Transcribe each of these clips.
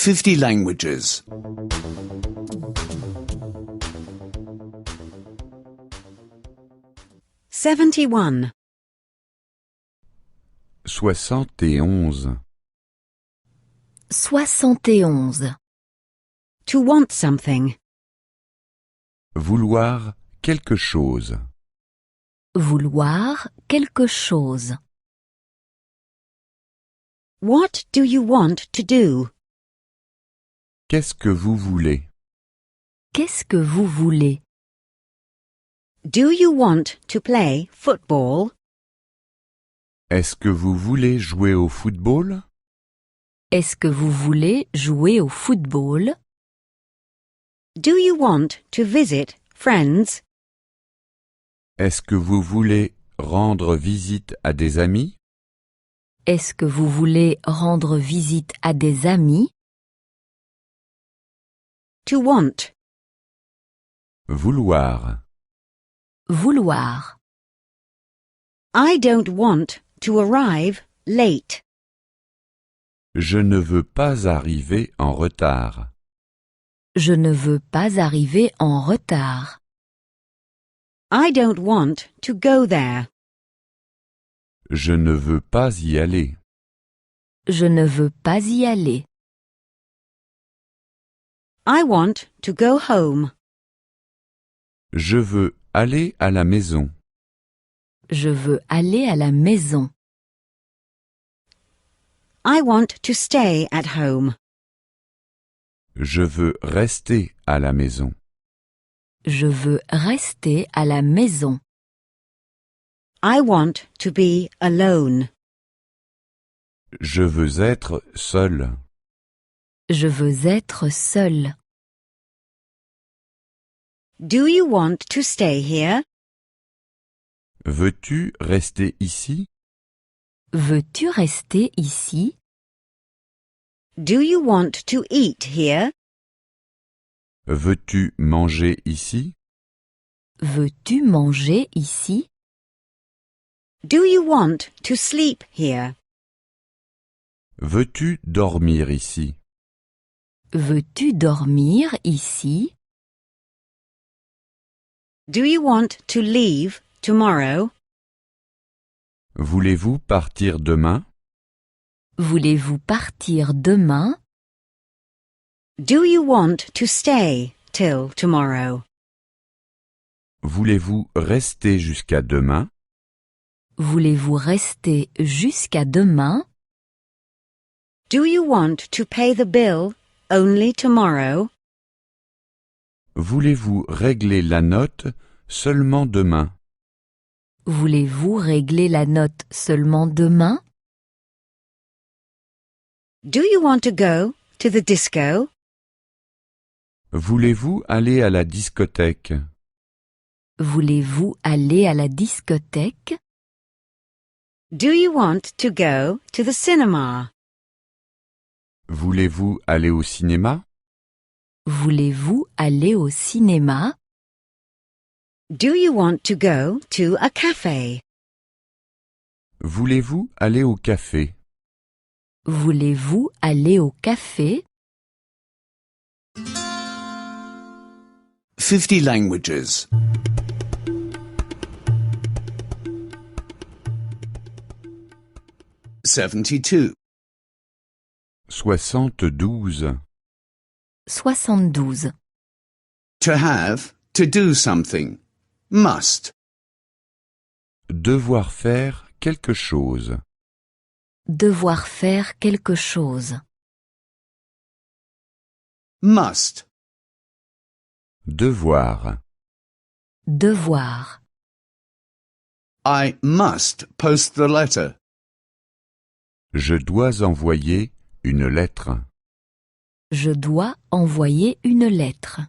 50 languages. 71. 71. 71. To want something. Vouloir quelque chose. Vouloir quelque chose. What do you want to do? Qu'est-ce que vous voulez? Qu'est-ce que vous voulez? Do you want to play football? Est-ce que vous voulez jouer au football? Est-ce que vous voulez jouer au football? Do you want to visit friends? Est-ce que vous voulez rendre visite à des amis? Est-ce que vous voulez rendre visite à des amis? To want. Vouloir. Vouloir. I don't want to arrive late. Je ne veux pas arriver en retard. Je ne veux pas arriver en retard. I don't want to go there. Je ne veux pas y aller. Je ne veux pas y aller. I want to go home. Je veux aller à la maison. Je veux aller à la maison. I want to stay at home. Je veux rester à la maison. Je veux rester à la maison. I want to be alone. Je veux être seul. Je veux être seul. Do you want to stay here? Veux-tu rester ici? Veux-tu rester ici? Do you want to eat here? Veux-tu manger ici? Veux-tu manger ici? Do you want to sleep here? Veux-tu dormir ici? Veux-tu dormir ici? Do you want to leave tomorrow? Voulez-vous partir demain? Voulez-vous partir demain? Do you want to stay till tomorrow? Voulez-vous rester jusqu'à demain? Voulez-vous rester jusqu'à demain? Do you want to pay the bill only tomorrow? Voulez-vous régler la note seulement demain? Voulez-vous régler la note seulement demain? Do you want to go to the disco? Voulez-vous aller à la discothèque? Voulez-vous aller à la discothèque? Do you want to go to the cinema? Voulez-vous aller au cinéma? Voulez-vous aller au cinéma? Do you want to go to a cafe? Voulez-vous aller au café? Voulez-vous aller au café? 50 languages. 72. 72. 72. To have, to do something. Must. Devoir faire quelque chose. Devoir faire quelque chose. Must. Devoir. Devoir. I must post the letter. Je dois envoyer une lettre. Je dois envoyer une lettre.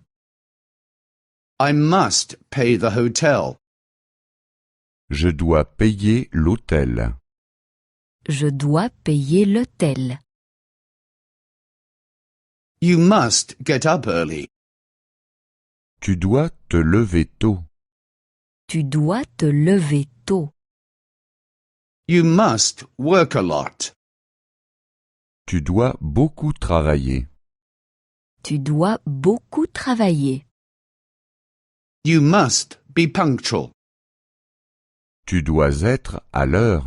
I must pay the hotel. Je dois payer l'hôtel. Je dois payer l'hôtel. You must get up early. Tu dois te lever tôt. Tu dois te lever tôt. You must work a lot. Tu dois beaucoup travailler. Tu dois beaucoup travailler. You must be punctual. Tu dois être à l'heure.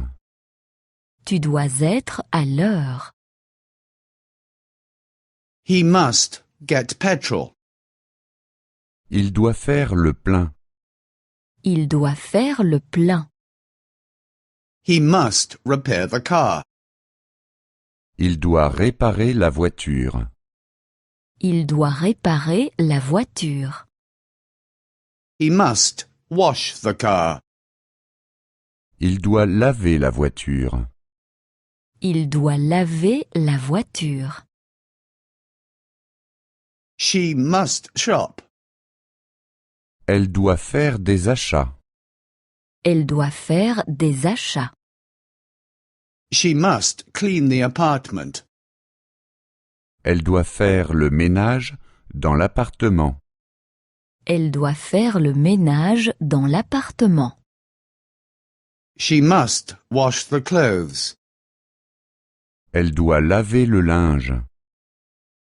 Tu dois être à l'heure. He must get petrol. Il doit faire le plein. Il doit faire le plein. He must repair the car. Il doit réparer la voiture. Il doit réparer la voiture. He must wash the car. Il doit laver la voiture. Il doit laver la voiture. She must shop. Elle doit faire des achats. Elle doit faire des achats. She must clean the apartment. Elle doit faire le ménage dans l'appartement. Elle doit faire le ménage dans l'appartement. She must wash the clothes. Elle doit laver le linge.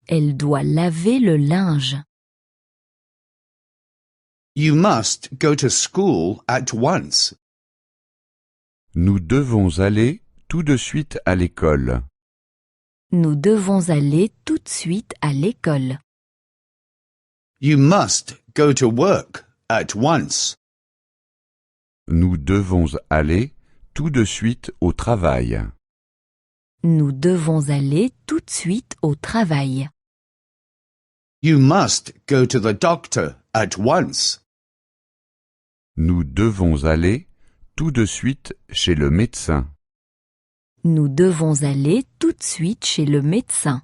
Elle doit laver le linge. You must go to school at once. Nous devons aller tout de suite à l'école. Nous devons aller tout de suite à l'école. You must go to work at once. Nous devons aller tout de suite au travail. Nous devons aller tout de suite au travail. You must go to the doctor at once. Nous devons aller tout de suite chez le médecin. Nous devons aller tout de suite chez le médecin.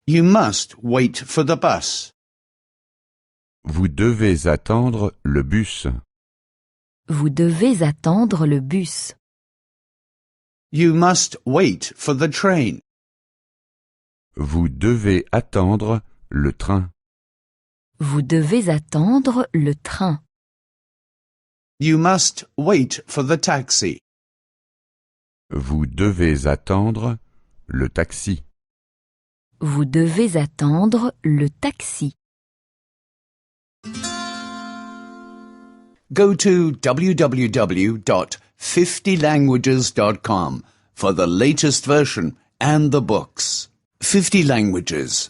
You must wait for the bus. Vous devez attendre le bus. Vous devez attendre le bus. You must wait for the train. Vous devez attendre le train. Vous devez attendre le train. You must wait for the taxi. Vous devez attendre le taxi. Vous devez attendre le taxi. Go to www.50languages.com for the latest version and the books. 50 languages.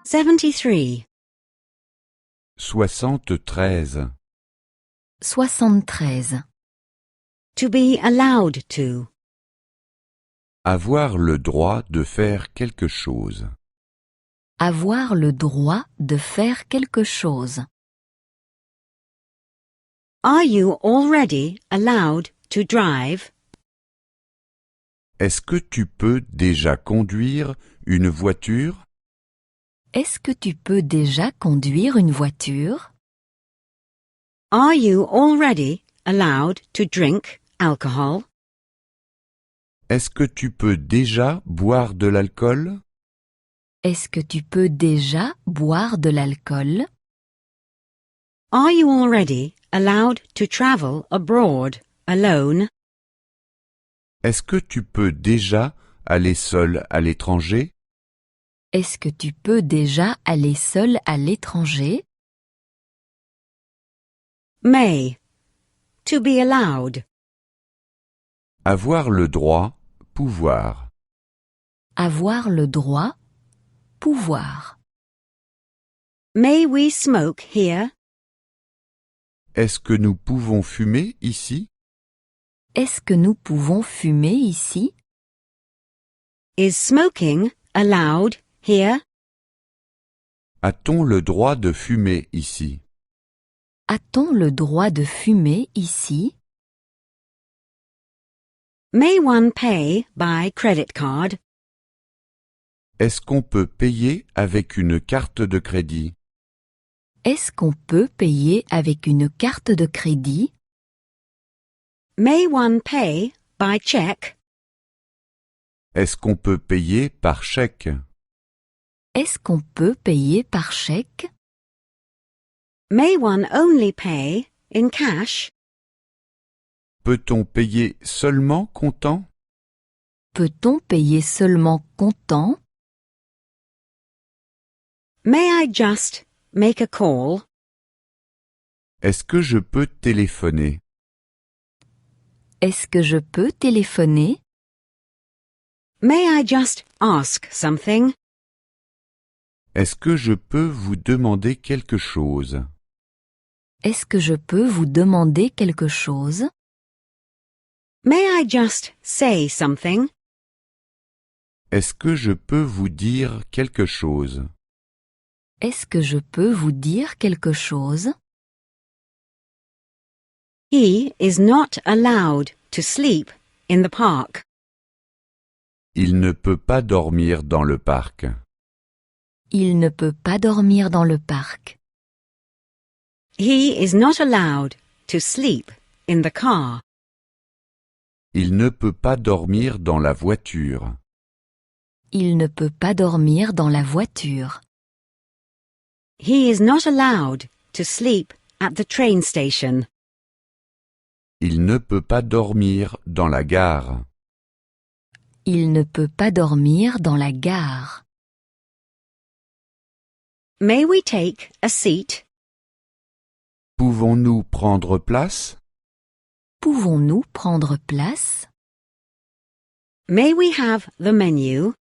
73. 73. 73. To be allowed to. Avoir le droit de faire quelque chose. Avoir le droit de faire quelque chose. Are you already allowed to drive? Est-ce que tu peux déjà conduire une voiture? Est-ce que tu peux déjà conduire une voiture? Are you already allowed to drink alcohol? Est-ce que tu peux déjà boire de l'alcool? Est-ce que tu peux déjà boire de l'alcool? Are you already allowed to travel abroad alone? Est-ce que tu peux déjà aller seul à l'étranger? Est-ce que tu peux déjà aller seul à l'étranger? May. To be allowed. Avoir le droit, pouvoir. Avoir le droit, pouvoir. May we smoke here? Est-ce que nous pouvons fumer ici? Est-ce que nous pouvons fumer ici? Is smoking allowed here? A-t-on le droit de fumer ici? A-t-on le droit de fumer ici? May one pay by credit card? Est-ce qu'on peut payer avec une carte de crédit? Est-ce qu'on peut payer avec une carte de crédit? May one pay by check? Est-ce qu'on peut payer par chèque? Est-ce qu'on peut payer par chèque? May one only pay in cash? peut-on payer seulement comptant? Peut-on payer seulement comptant? May I just make a call? Est-ce que je peux téléphoner? Est-ce que je peux téléphoner? May I just ask something? Est-ce que je peux vous demander quelque chose? Est-ce que je peux vous demander quelque chose? May I just say something? Est-ce que je peux vous dire quelque chose? Est-ce que je peux vous dire quelque chose? He is not allowed to sleep in the park. Il ne peut pas dormir dans le parc. Il ne peut pas dormir dans le parc. He is not allowed to sleep in the car. Il ne peut pas dormir dans la voiture. Il ne peut pas dormir dans la voiture. He is not allowed to sleep at the train station. Il ne peut pas dormir dans la gare. Il ne peut pas dormir dans la gare. May we take a seat? Pouvons-nous prendre place? Pouvons-nous prendre place? May we have the menu?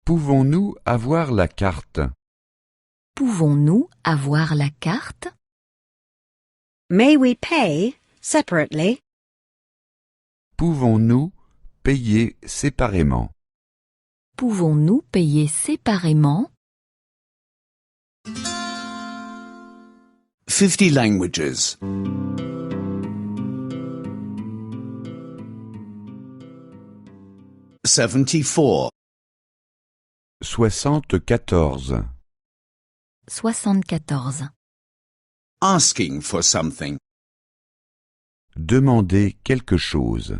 Pouvons-nous avoir la carte? Pouvons-nous avoir la carte? May we pay separately? Pouvons-nous payer séparément? Pouvons-nous payer séparément? 50 languages. 74. 74. 74. Asking for something. Demander quelque chose.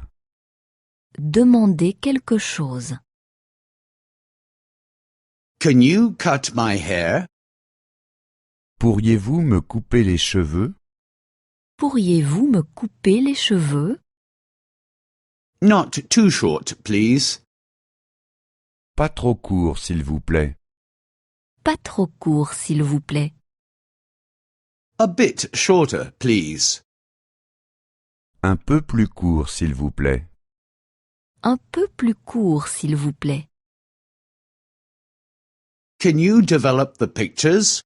Demander quelque chose. Can you cut my hair? Pourriez-vous me couper les cheveux? Pourriez-vous me couper les cheveux? Not too short, please. Pas trop court, s'il vous plaît. Pas trop court, s'il vous plaît. A bit shorter, please. Un peu plus court, s'il vous plaît. Un peu plus court, s'il vous plaît. Can you develop the pictures?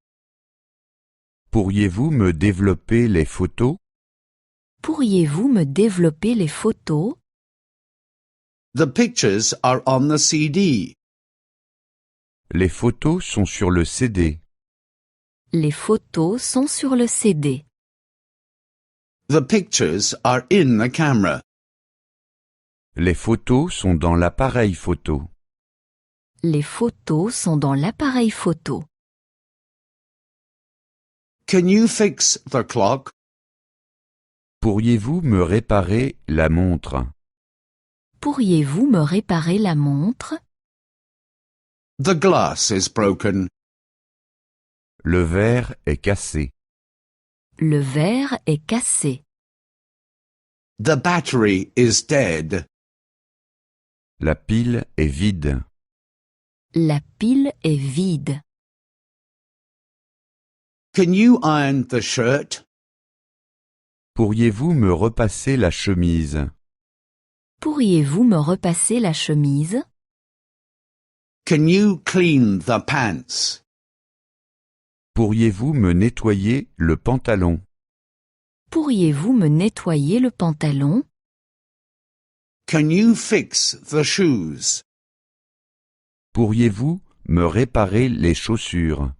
Pourriez-vous me développer les photos? Pourriez-vous me développer les photos? The pictures are on the CD. Les photos sont sur le CD. Les photos sont sur le CD. The pictures are in the camera. Les photos sont dans l'appareil photo. Les photos sont dans l'appareil photo. Can you fix the clock? Pourriez-vous me réparer la montre? Pourriez-vous me réparer la montre? The glass is broken. Le verre est cassé. Le verre est cassé. The battery is dead. La pile est vide. La pile est vide. Can you iron the shirt? Pourriez-vous me repasser la chemise? Pourriez-vous me repasser la chemise? Can you clean the pants? Pourriez-vous me nettoyer le pantalon? Pourriez-vous me nettoyer le pantalon? Can you fix the shoes? Pourriez-vous me réparer les chaussures?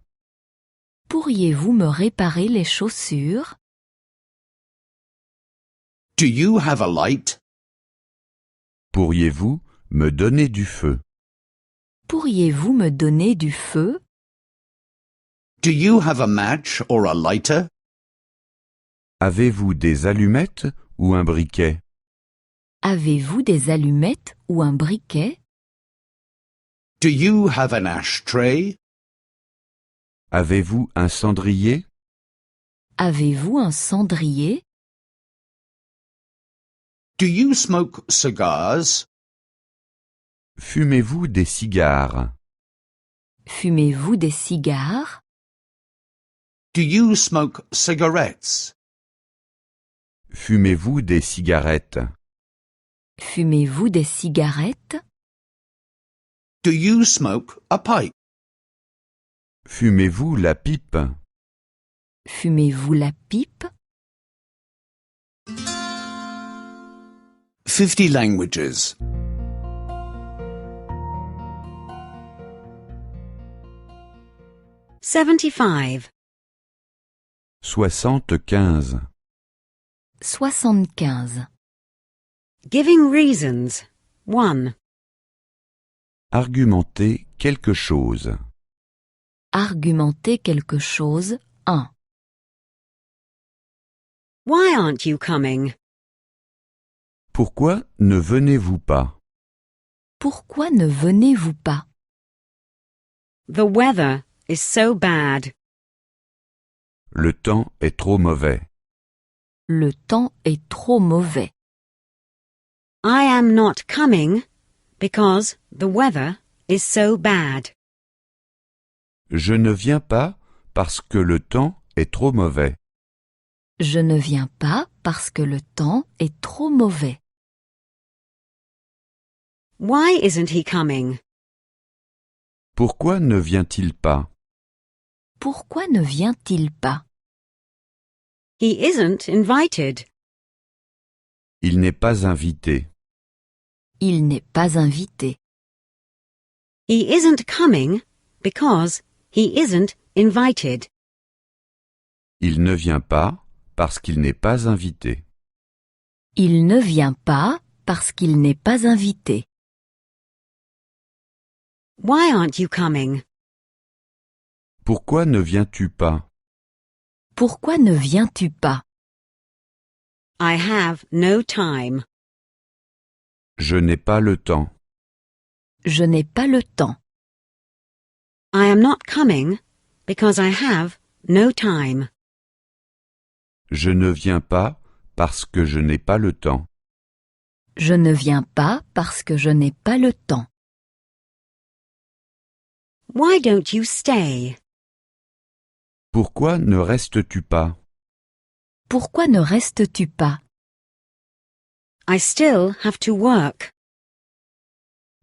Pourriez-vous me réparer les chaussures? Do you have a light? Pourriez-vous me donner du feu? Pourriez-vous me donner du feu? Do you have a match or a lighter? Avez-vous des allumettes ou un briquet? Avez-vous des allumettes ou un briquet? Do you have an ashtray? Avez-vous un cendrier? Avez-vous un cendrier? Do you smoke cigars? Fumez-vous des cigares? Fumez-vous des cigares? Do you smoke cigarettes? Fumez-vous des cigarettes? Fumez-vous des cigarettes? Do you smoke a pipe? Fumez-vous la pipe? Fumez-vous la pipe? 50 languages. 75. 75. 75. Giving reasons. 1. Argumenter quelque chose. Argumenter quelque chose. 1. Why aren't you coming? Pourquoi ne venez-vous pas? Pourquoi ne venez-vous pas? The weather is so bad. Le temps est trop mauvais. Le temps est trop mauvais. I am not coming because the weather is so bad. Je ne viens pas parce que le temps est trop mauvais. Je ne viens pas parce que le temps est trop mauvais. Why isn't he coming? Pourquoi ne vient-il pas? Pourquoi ne vient-il pas? He isn't invited. Il n'est pas invité. Il n'est pas invité. He isn't coming because he isn't invited. Il ne vient pas parce qu'il n'est pas invité. Il ne vient pas parce qu'il n'est pas invité. Why aren't you coming? Pourquoi ne viens-tu pas? Pourquoi ne viens-tu pas? I have no time. Je n'ai pas le temps. Je n'ai pas le temps. I am not coming because I have no time. Je ne viens pas parce que je n'ai pas le temps. Je ne viens pas parce que je n'ai pas le temps. Why don't you stay? Pourquoi ne restes-tu pas? Pourquoi ne restes-tu pas? I still have to work.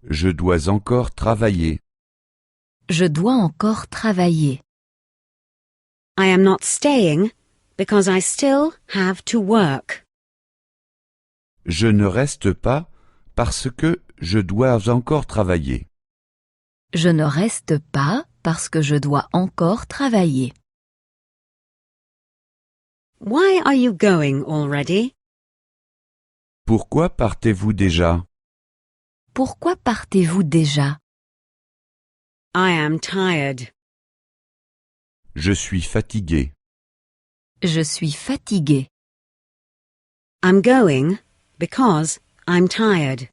Je dois encore travailler. Je dois encore travailler. I am not staying because I still have to work. Je ne reste pas parce que je dois encore travailler. Je ne reste pas parce que je dois encore travailler. Why are you going already? Pourquoi partez-vous déjà? Pourquoi partez-vous déjà? I am tired. Je suis fatigué. Je suis fatigué. I'm going because I'm tired.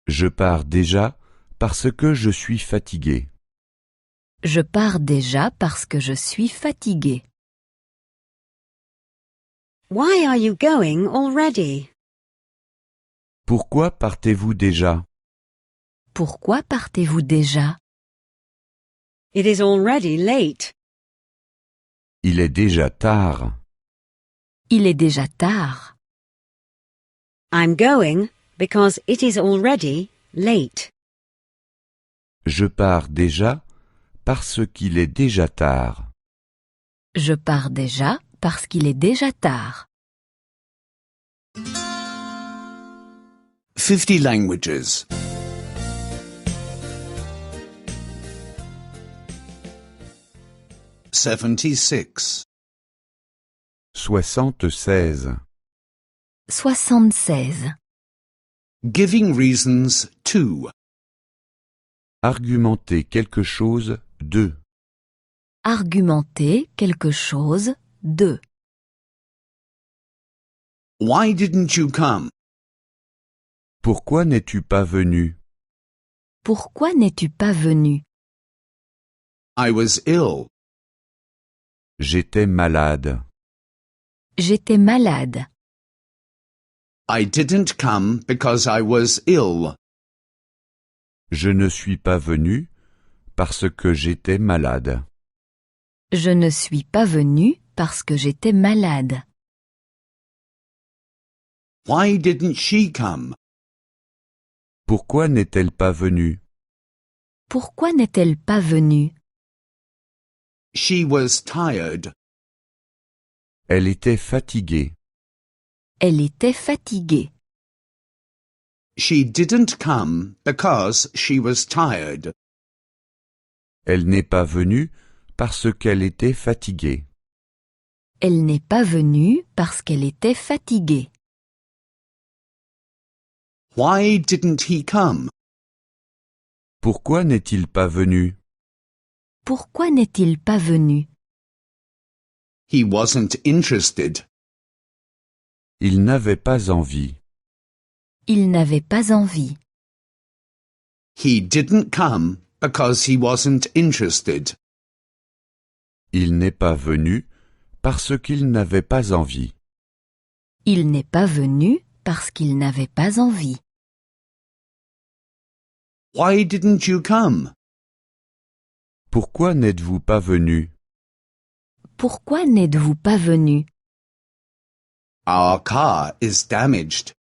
Je pars déjà parce que je suis fatigué. Je pars déjà parce que je suis fatigué. Why are you going already? Pourquoi partez-vous déjà? Pourquoi partez-vous déjà? It is already late. Il est déjà tard. Il est déjà tard. I'm going because it is already late. Je pars déjà parce qu'il est déjà tard. Je pars déjà parce qu'il est déjà tard. 50 languages. 76. 76. 76. Giving reasons 2. Argumenter quelque chose de. Argumenter quelque chose de. Why didn't you come? Pourquoi n'es-tu pas venu? Pourquoi n'es-tu pas venu? I was ill. J'étais malade. J'étais malade. I didn't come because I was ill. Je ne suis pas venu parce que j'étais malade. Je ne suis pas venu parce que j'étais malade. Why didn't she come? Pourquoi n'est-elle pas venue? Pourquoi n'est-elle pas venue? She was tired. Elle était fatiguée. Elle était fatiguée. She didn't come because she was tired. Elle n'est pas venue parce qu'elle était fatiguée. Elle n'est pas venue parce qu'elle était fatiguée. Why didn't he come? Pourquoi n'est-il pas venu? Pourquoi n'est-il pas venu? He wasn't interested. Il n'avait pas envie. Il n'avait pas envie. He didn't come because he wasn't interested. Il n'est pas venu parce qu'il n'avait pas envie. Il n'est pas venu parce qu'il n'avait pas envie. Why didn't you come? Pourquoi n'êtes-vous pas venu? Pourquoi n'êtes-vous pas venu? Our car is damaged.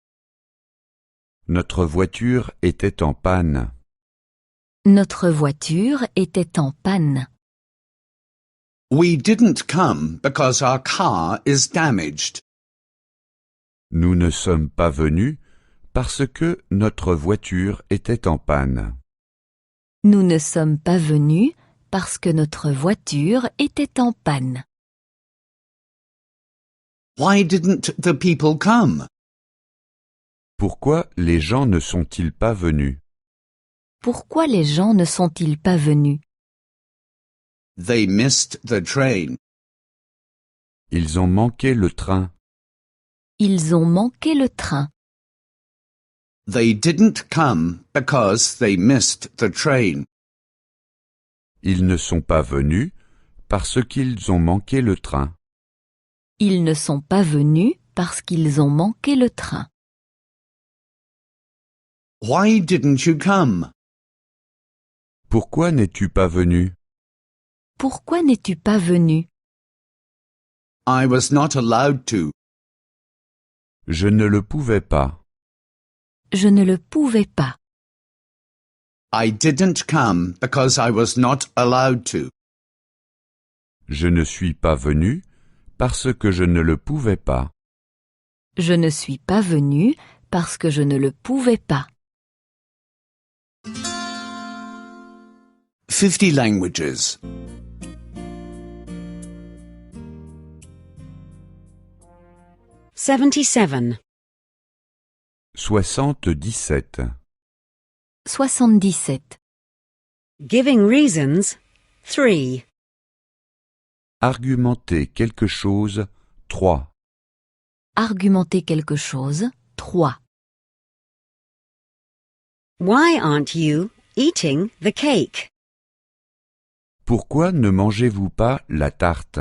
Notre voiture était en panne. Notre voiture était en panne. We didn't come because our car is damaged. Nous ne sommes pas venus parce que notre voiture était en panne. Nous ne sommes pas venus parce que notre voiture était en panne. Why didn't the people come? Pourquoi les gens ne sont-ils pas venus? Pourquoi les gens ne sont-ils pas venus? They missed the train. Ils ont manqué le train. Ils ont manqué le train. They didn't come because they missed the train. Ils ne sont pas venus parce qu'ils ont manqué le train. Ils ne sont pas venus parce qu'ils ont manqué le train. Why didn't you come? Pourquoi n'es-tu pas venu? Pourquoi n'es-tu pas venu? I was not allowed to. Je ne le pouvais pas. Je ne le pouvais pas. I didn't come because I was not allowed to. Je ne suis pas venu parce que je ne le pouvais pas. Je ne suis pas venu parce que je ne le pouvais pas. 50 languages. 77. 77. 77. Giving reasons, 3. Argumenter quelque chose, 3. Argumenter quelque chose, 3. Why aren't you eating the cake? Pourquoi ne mangez-vous pas la tarte?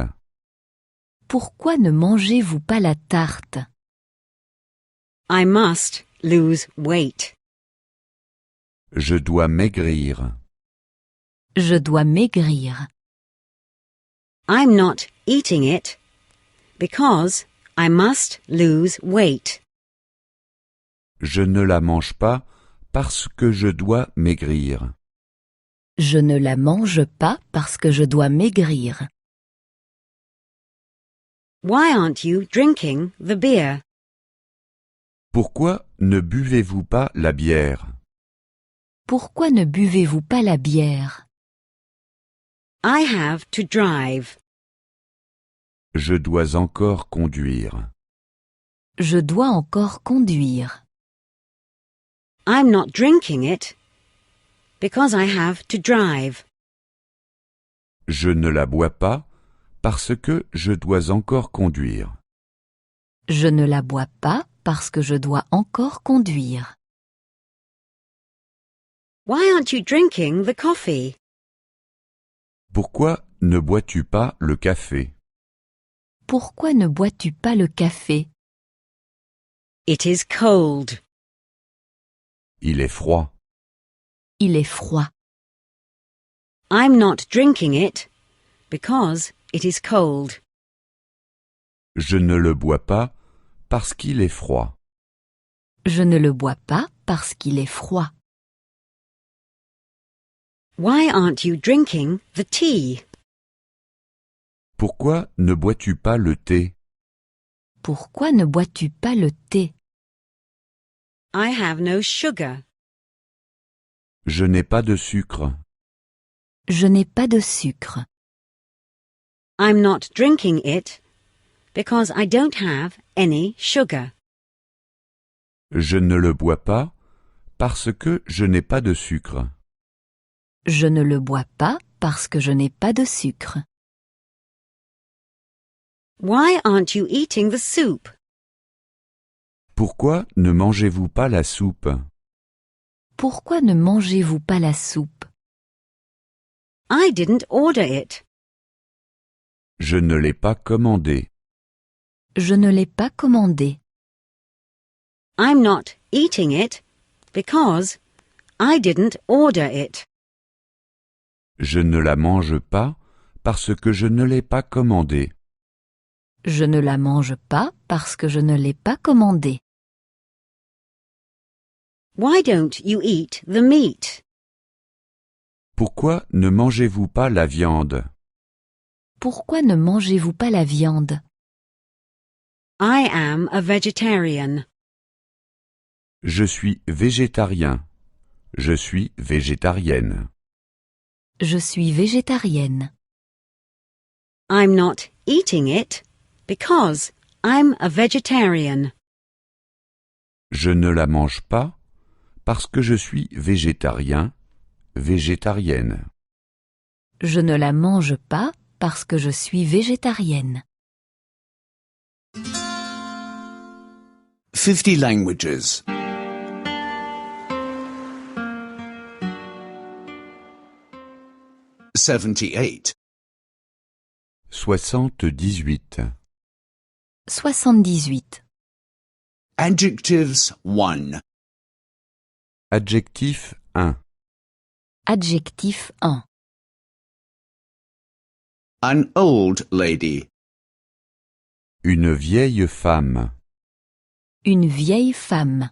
Pourquoi ne mangez-vous pas la tarte? I must lose weight. Je dois maigrir. Je dois maigrir. I'm not eating it because I must lose weight. Je ne la mange pas parce que je dois maigrir. Je ne la mange pas parce que je dois maigrir. Why aren't you drinking the beer? Pourquoi ne buvez-vous pas la bière? Pourquoi ne buvez-vous pas la bière? I have to drive. Je dois encore conduire. Je dois encore conduire. I'm not drinking it because I have to drive. Je ne la bois pas parce que je dois encore conduire. Je ne la bois pas parce que je dois encore conduire. Why aren't you drinking the coffee? Pourquoi ne bois-tu pas le café? Pourquoi ne bois-tu pas le café? It is cold. Il est froid. Il est froid. I'm not drinking it because it is cold. Je ne le bois pas parce qu'il est froid. Je ne le bois pas parce qu'il est froid. Why aren't you drinking the tea? Pourquoi ne bois-tu pas le thé? Pourquoi ne bois-tu pas le thé? I have no sugar. Je n'ai pas de sucre. Je n'ai pas de sucre. I'm not drinking it because I don't have any sugar. Je ne le bois pas parce que je n'ai pas de sucre. Je ne le bois pas parce que je n'ai pas de sucre. Why aren't you eating the soup? Pourquoi ne mangez-vous pas la soupe? Pourquoi ne mangez-vous pas la soupe? I didn't order it. Je ne l'ai pas commandée. Je ne l'ai pas commandé. I'm not eating it because I didn't order it. Je ne la mange pas parce que je ne l'ai pas commandée. Je ne la mange pas parce que je ne l'ai pas commandé. Why don't you eat the meat? Pourquoi ne mangez-vous pas la viande? Pourquoi ne mangez-vous pas la viande? I am a vegetarian. Je suis végétarien. Je suis végétarienne. Je suis végétarienne. I'm not eating it because I'm a vegetarian. Je ne la mange pas parce que je suis végétarien, végétarienne. Je ne la mange pas parce que je suis végétarienne. 50 languages. 78. 78. 78. Adjectives 1. Adjectif 1. Adjectif 1. An old lady. Une vieille femme. Une vieille femme.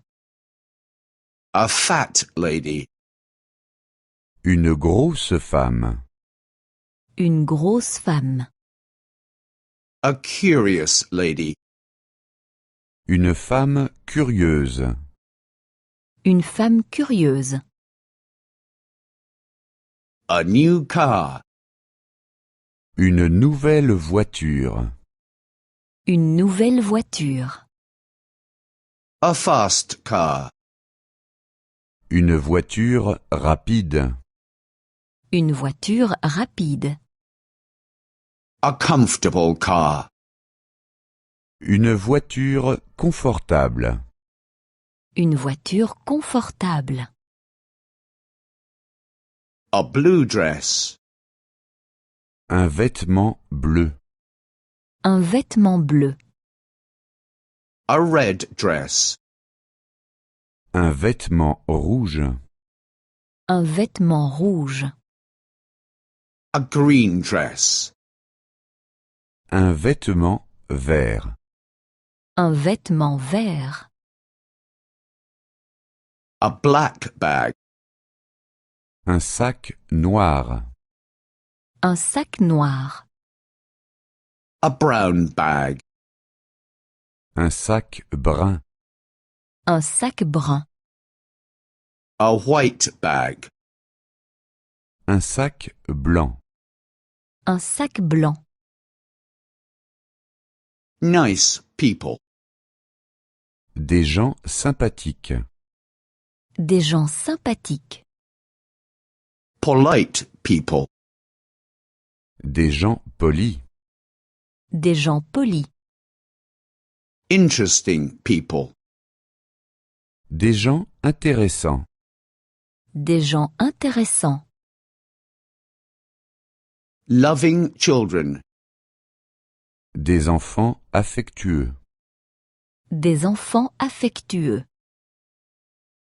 A fat lady. Une grosse femme. Une grosse femme. A curious lady. Une femme curieuse. Une femme curieuse. A new car. Une nouvelle voiture. Une nouvelle voiture. A fast car. Une voiture rapide. Une voiture rapide. A comfortable car. Une voiture confortable. Une voiture confortable. A blue dress. Un vêtement bleu. Un vêtement bleu. A red dress. Un vêtement rouge. Un vêtement rouge. A green dress. Un vêtement vert. Un vêtement vert. A black bag. Un sac noir. Un sac noir. A brown bag. Un sac brun. Un sac brun. A white bag. Un sac blanc. Un sac blanc. Nice people. Des gens sympathiques. Des gens sympathiques. Polite people. Des gens polis. Des gens polis. Interesting people. Des gens intéressants. Des gens intéressants. Loving children. Des enfants affectueux. Des enfants affectueux.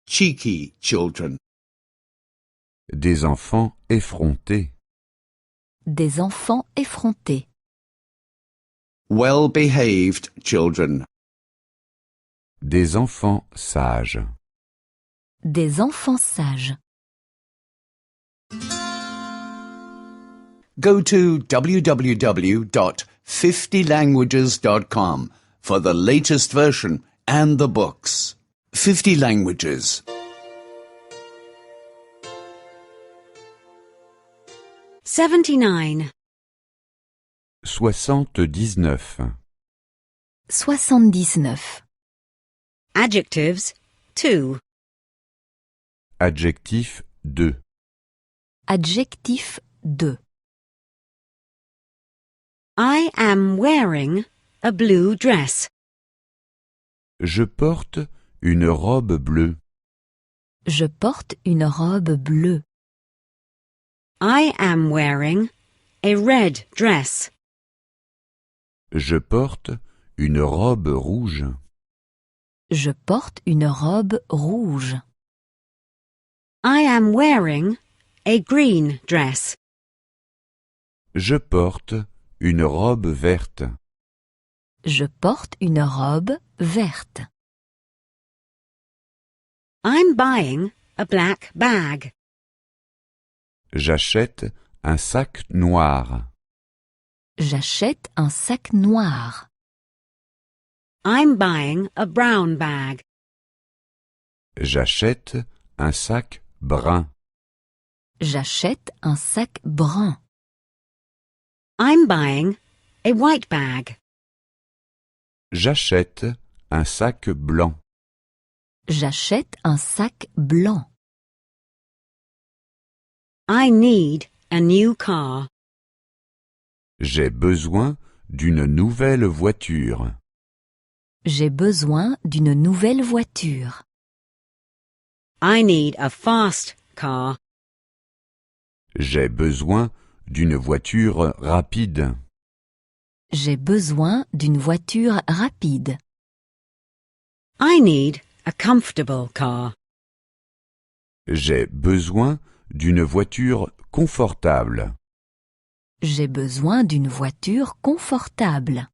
Cheeky children. Des enfants effrontés. Des enfants effrontés. Well-behaved children. Des enfants sages. Des enfants sages. Go to www.50languages.com for the latest version and the books. 50 languages. 79. 79. 79. Adjectives 2. Adjectif 2. Adjectif 2. I am wearing a blue dress. Je porte une robe bleue. Je porte une robe bleue. I am wearing a red dress. Je porte une robe rouge. Je porte une robe rouge. I am wearing a green dress. Je porte une robe verte. Je porte une robe verte. I'm buying a black bag. J'achète un sac noir. J'achète un sac noir. I'm buying a brown bag. J'achète un sac brun. J'achète un sac brun. I'm buying a white bag. J'achète un sac blanc. J'achète un sac blanc. I need a new car. J'ai besoin d'une nouvelle voiture. J'ai besoin d'une nouvelle voiture. I need a fast car. J'ai besoin d'une voiture rapide. J'ai besoin d'une voiture rapide. I need a comfortable car. J'ai besoin d'une voiture confortable. J'ai besoin d'une voiture confortable.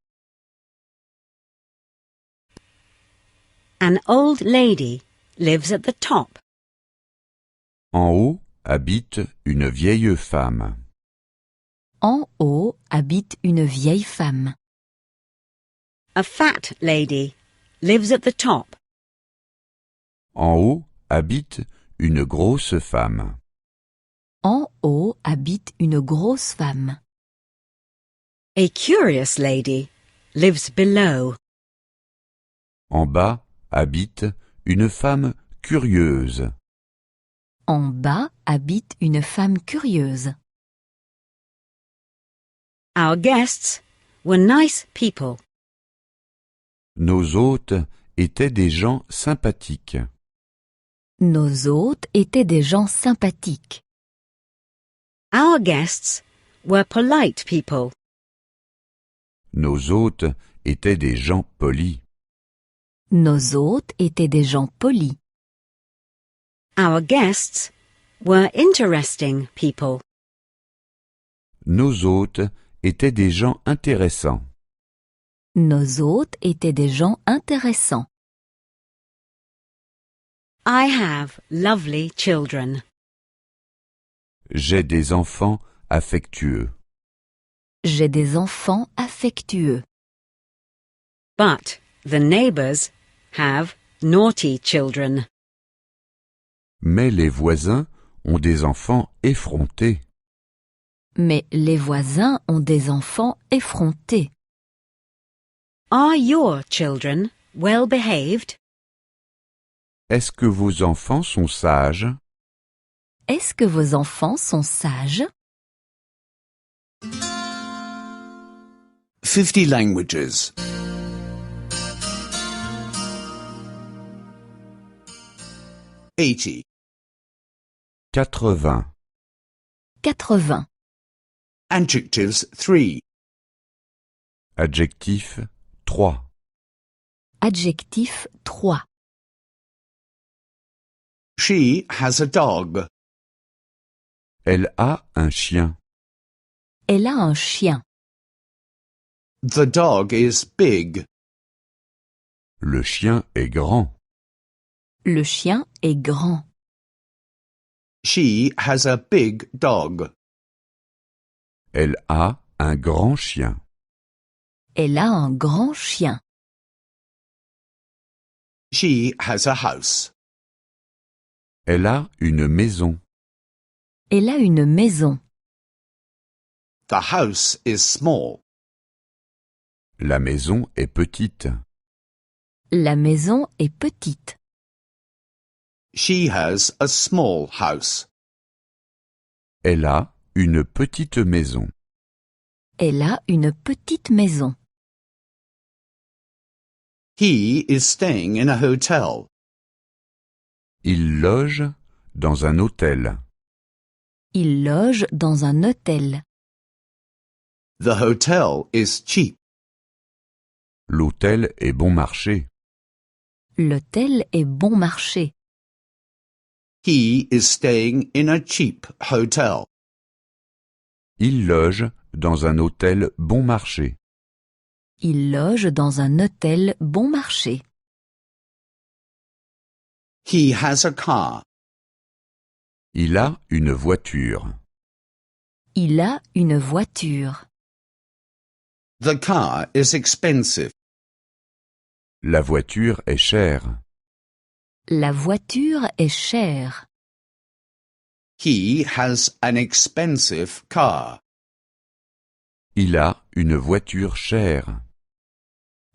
An old lady lives at the top. En haut habite une vieille femme. En haut habite une vieille femme. A fat lady lives at the top. En haut habite une grosse femme. En haut habite une grosse femme. A curious lady lives below. En bas habite une femme curieuse. En bas habite une femme curieuse. Our guests were nice people. Nos hôtes étaient des gens sympathiques. Nos hôtes étaient des gens sympathiques. Our guests were polite people. Nos hôtes étaient des gens polis. Nos hôtes étaient des gens polis. Our guests were interesting people. Nos hôtes étaient des gens intéressants. Nos hôtes étaient des gens intéressants. I have lovely children. J'ai des enfants affectueux. J'ai des enfants affectueux. But the neighbors have naughty children. Mais les voisins ont des enfants effrontés. Mais les voisins ont des enfants effrontés. Are your children well behaved? Est-ce que vos enfants sont sages? Est-ce que vos enfants sont sages? 50 languages. 80. 80. 80. Adjectives 3. Adjectif 3. Adjectif 3. She has a dog. Elle a un chien. Elle a un chien. The dog is big. Le chien est grand. Le chien est grand. She has a big dog. Elle a un grand chien. Elle a un grand chien. She has a house. Elle a une maison. Elle a une maison. The house is small. La maison est petite. La maison est petite. She has a small house. Elle a une petite maison. Elle a une petite maison. He is staying in a hotel. Il loge dans un hôtel. Il loge dans un hôtel. The hotel is cheap. L'hôtel est bon marché. L'hôtel est bon marché. He is staying in a cheap hotel. Il loge dans un hôtel bon marché. Il loge dans un hôtel bon marché. He has a car. Il a une voiture. Il a une voiture. The car is expensive. La voiture est chère. La voiture est chère. He has an expensive car. Il a une voiture chère.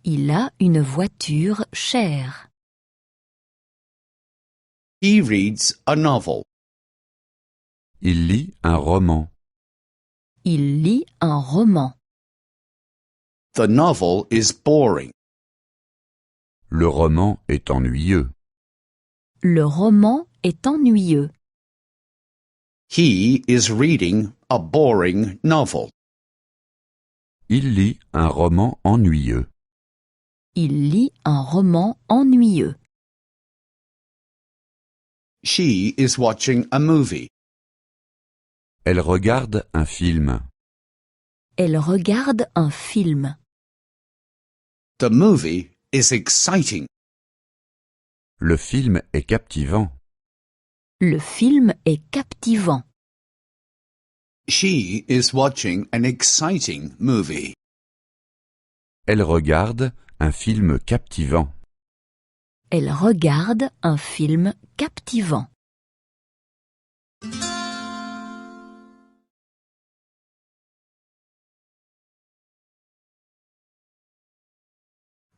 Il a une voiture chère. He reads a novel. Il lit un roman. Il lit un roman. The novel is boring. Le roman est ennuyeux. Le roman est ennuyeux. He is reading a boring novel. Il lit un roman ennuyeux. Il lit un roman ennuyeux. She is watching a movie. Elle regarde un film. Elle regarde un film. The movie is exciting. Le film est captivant. Le film est captivant. She is watching an exciting movie. Elle regarde un film captivant. Elle regarde un film captivant.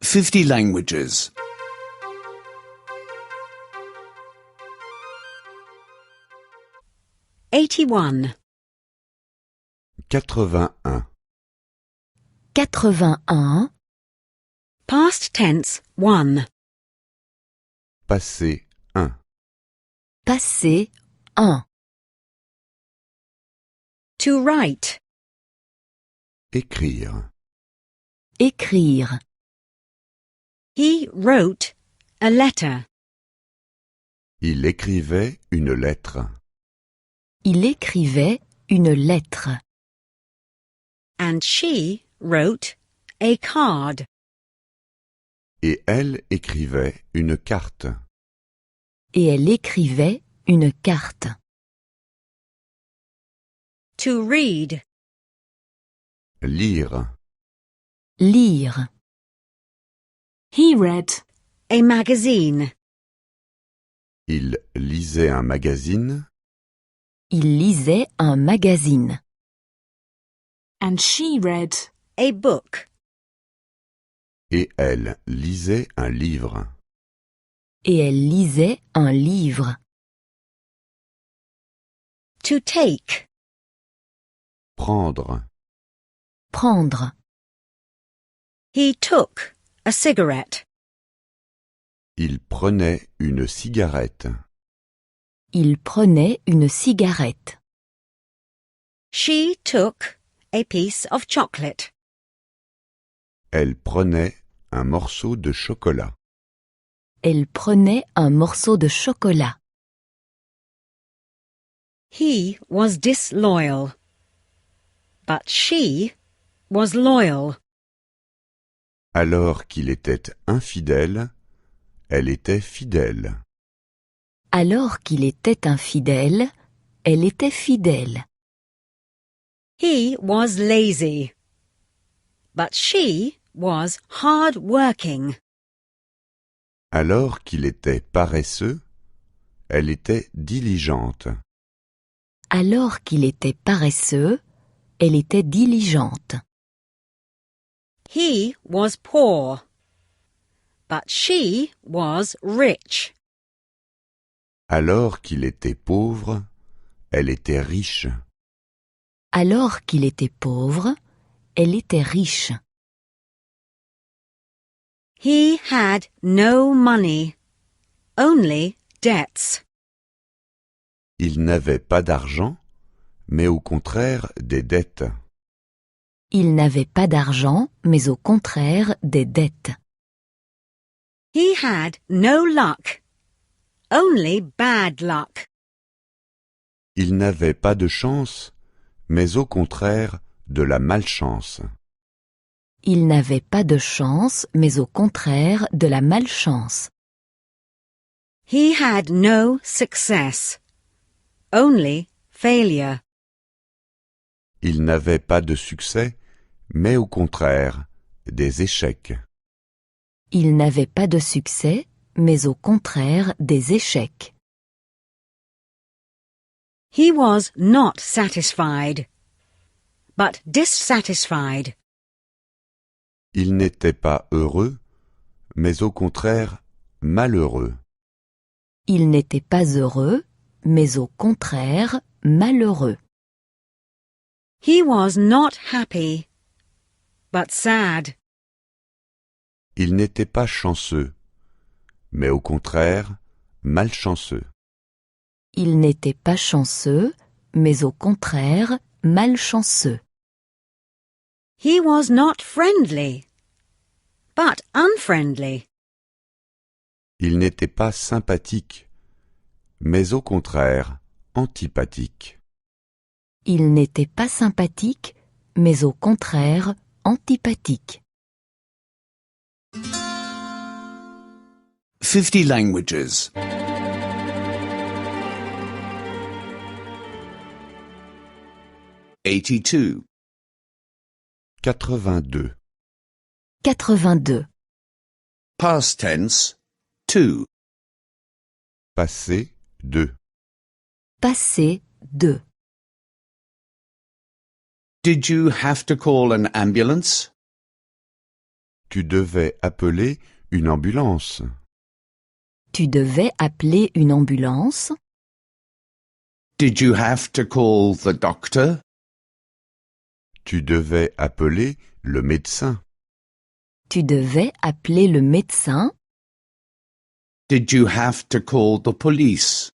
"50 languages." 81. 81. 81. Past tense 1. Passé 1. Passé 1. To write. Écrire. Écrire. He wrote a letter. Il écrivait une lettre. Il écrivait une lettre. And she wrote a card. Et elle écrivait une carte. Et elle écrivait une carte. To read. Lire. Lire. He read a magazine. Il lisait un magazine. Il lisait un magazine. And she read a book. Et elle lisait un livre. Et elle lisait un livre. To take. Prendre. Prendre. He took a cigarette. Il prenait une cigarette. Il prenait une cigarette. She took a piece of chocolate. Elle prenait un morceau de chocolat. Elle prenait un morceau de chocolat. He was disloyal, but she was loyal. Alors qu'il était infidèle, elle était fidèle. Alors qu'il était infidèle, elle était fidèle. He was lazy, but she was hard-working. Alors qu'il était paresseux, elle était diligente. Alors qu'il était paresseux, elle était diligente. He was poor, but she was rich. Alors qu'il était pauvre, elle était riche. Alors qu'il était pauvre, elle était riche. He had no money, only debts. Il n'avait pas d'argent, mais au contraire des dettes. Il n'avait pas d'argent, mais au contraire des dettes. He had no luck, only bad luck. Il n'avait pas de chance, mais au contraire de la malchance. Il n'avait pas de chance, mais au contraire de la malchance. He had no success, only failure. Il n'avait pas de succès, mais au contraire des échecs. Il n'avait pas de succès, mais au contraire des échecs. He was not satisfied, but dissatisfied. Il n'était pas heureux, mais au contraire malheureux. Il n'était pas heureux, mais au contraire malheureux. He was not happy, but sad. Il n'était pas chanceux, mais au contraire malchanceux. Il n'était pas chanceux, mais au contraire malchanceux. He was not friendly, but unfriendly. Il n'était pas sympathique, mais au contraire antipathique. Il n'était pas sympathique, mais au contraire antipathique. 50 languages. 82. 82. 82. Past tense 2. Passé 2. Passé 2. Did you have to call an ambulance? Tu devais appeler une ambulance. Tu devais appeler une ambulance. Did you have to call the doctor? Tu devais appeler le médecin. Tu devais appeler le médecin. Did you have to call the police?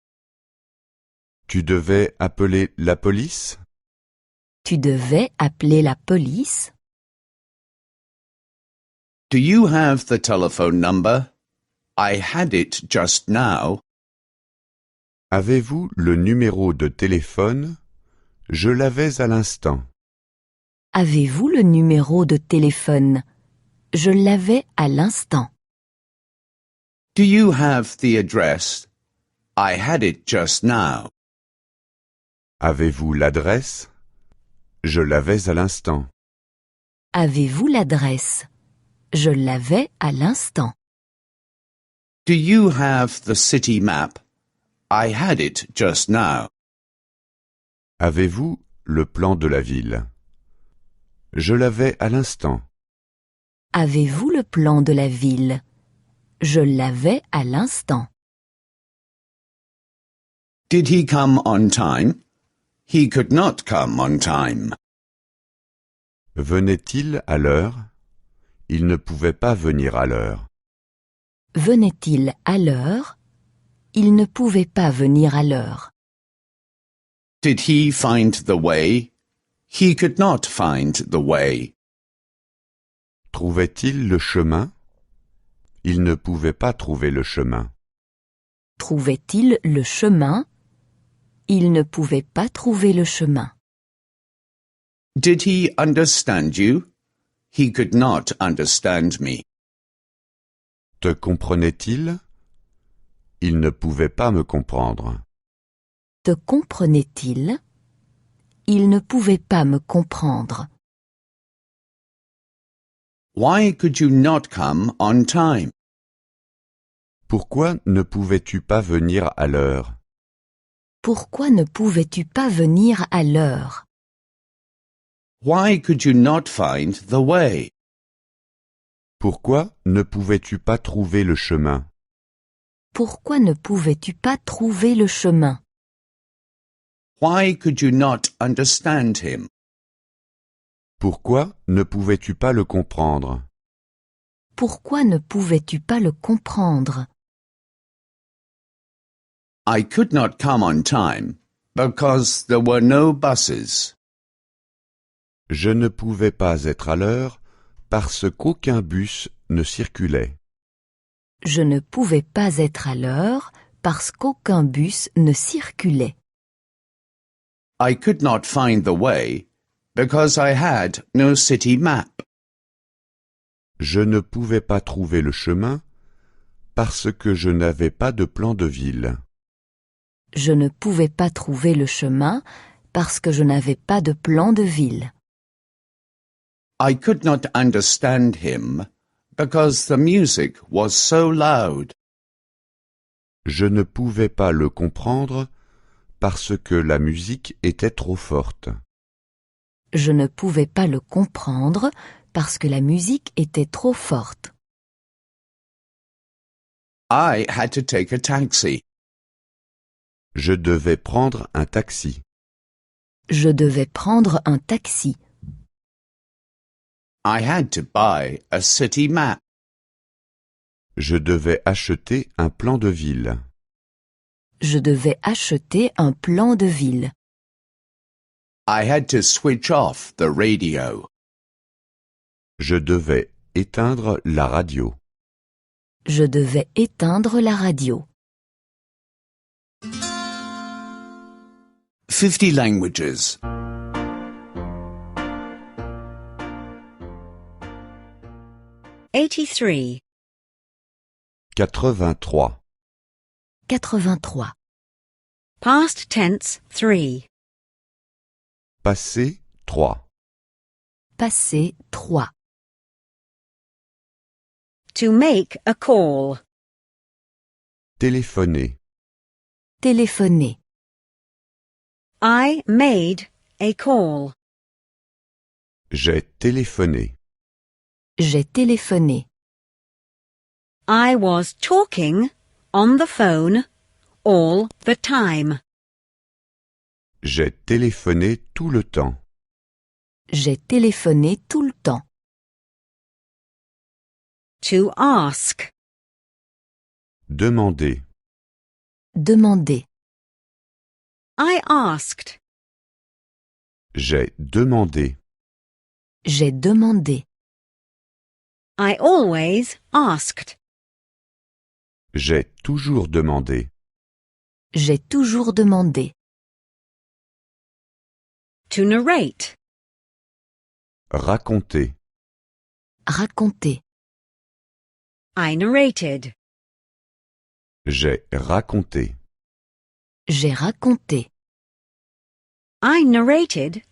Tu devais appeler la police. Tu devais appeler la police. Do you have the telephone number? I had it just now. Avez-vous le numéro de téléphone? Je l'avais à l'instant. Avez-vous le numéro de téléphone? Je l'avais à l'instant. Do you have the address? I had it just now. Avez-vous l'adresse? Je l'avais à l'instant. Avez-vous l'adresse? Je l'avais à l'instant. Do you have the city map? I had it just now. Avez-vous le plan de la ville? Je l'avais à l'instant. Avez-vous le plan de la ville? Je l'avais à l'instant. Did he come on time? He could not come on time. Venait-il à l'heure? Il ne pouvait pas venir à l'heure. Venait-il à l'heure? Il ne pouvait pas venir à l'heure. Did he find the way? He could not find the way. Trouvait-il le chemin? Il ne pouvait pas trouver le chemin. Trouvait-il le chemin? Il ne pouvait pas trouver le chemin. Did he understand you? He could not understand me. Te comprenait-il? Il ne pouvait pas me comprendre. Te comprenait-il? Il ne pouvait pas me comprendre. Why could you not come on time? Pourquoi ne pouvais-tu pas venir à l'heure? Pourquoi ne pouvais-tu pas venir à l'heure? Why could you not find the way? Pourquoi ne pouvais-tu pas trouver le chemin? Pourquoi ne pouvais-tu pas trouver le chemin? Why could you not understand him? Pourquoi ne pouvais-tu pas le comprendre? Pourquoi ne pouvais-tu pas le comprendre? I could not come on time because there were no buses. Je ne pouvais pas être à l'heure parce qu'aucun bus ne circulait. Je ne pouvais pas être à l'heure parce qu'aucun bus ne circulait. I could not find the way because I had no city map. Je ne pouvais pas trouver le chemin parce que je n'avais pas de plan de ville. Je ne pouvais pas trouver le chemin parce que je n'avais pas de plan de ville. I could not understand him because the music was so loud. Je ne pouvais pas le comprendre parce que la musique était trop forte. Je ne pouvais pas le comprendre parce que la musique était trop forte. I had to take a taxi. Je devais prendre un taxi. Je devais prendre un taxi. I had to buy a city map. Je devais acheter un plan de ville. Je devais acheter un plan de ville. I had to switch off the radio. Je devais éteindre la radio. Je devais éteindre la radio. 50 languages. 83. 83. 83. Past tense 3. Passé 3. Passé 3. To make a call. Téléphoner. Téléphoner. I made a call. J'ai téléphoné. J'ai téléphoné. I was talking on the phone all the time. J'ai téléphoné tout le temps. J'ai téléphoné tout le temps. To ask. Demander. Demander. I asked. J'ai demandé. J'ai demandé. I always asked. J'ai toujours demandé. J'ai toujours demandé. To narrate. Raconter. Raconter. I narrated. J'ai raconté. J'ai raconté. I narrated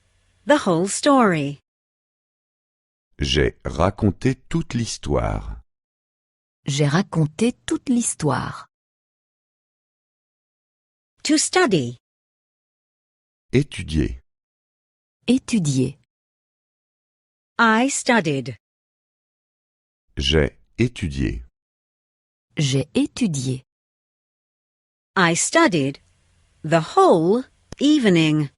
the whole story. J'ai raconté toute l'histoire. J'ai raconté toute l'histoire. To study. Étudier. Étudier. I studied. J'ai étudié. J'ai étudié. I studied the whole evening.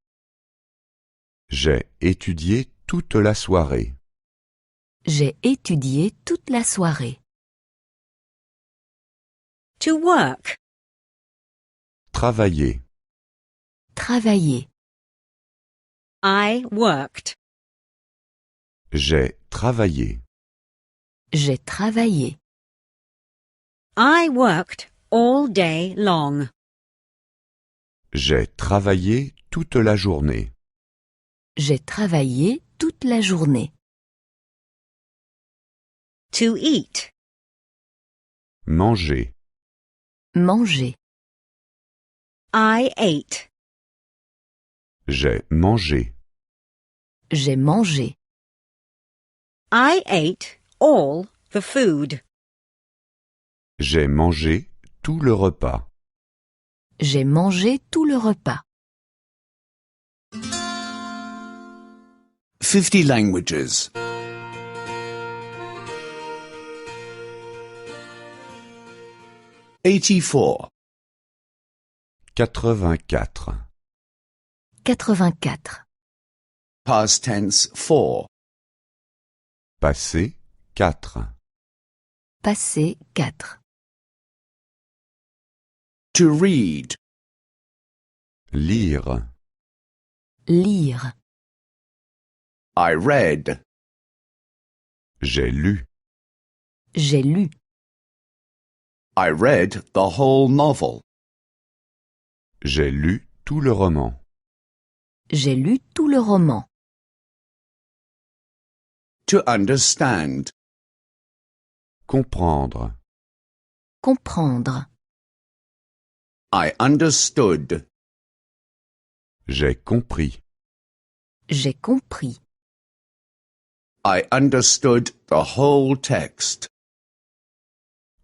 J'ai étudié toute la soirée. J'ai étudié toute la soirée. To work. Travailler. Travailler. I worked. J'ai travaillé. J'ai travaillé. I worked all day long. J'ai travaillé toute la journée. J'ai travaillé toute la journée. To eat. Manger. Manger. I ate. J'ai mangé. J'ai mangé. I ate all the food. J'ai mangé tout le repas. J'ai mangé tout le repas. 50 languages. 84. 84. 84. Past tense 4. Passé 4. Passé 4. To read. Lire. Lire. I read. J'ai lu. J'ai lu. I read the whole novel. J'ai lu tout le roman. J'ai lu tout le roman. To understand. Comprendre. Comprendre. I understood. J'ai compris. J'ai compris. I understood the whole text.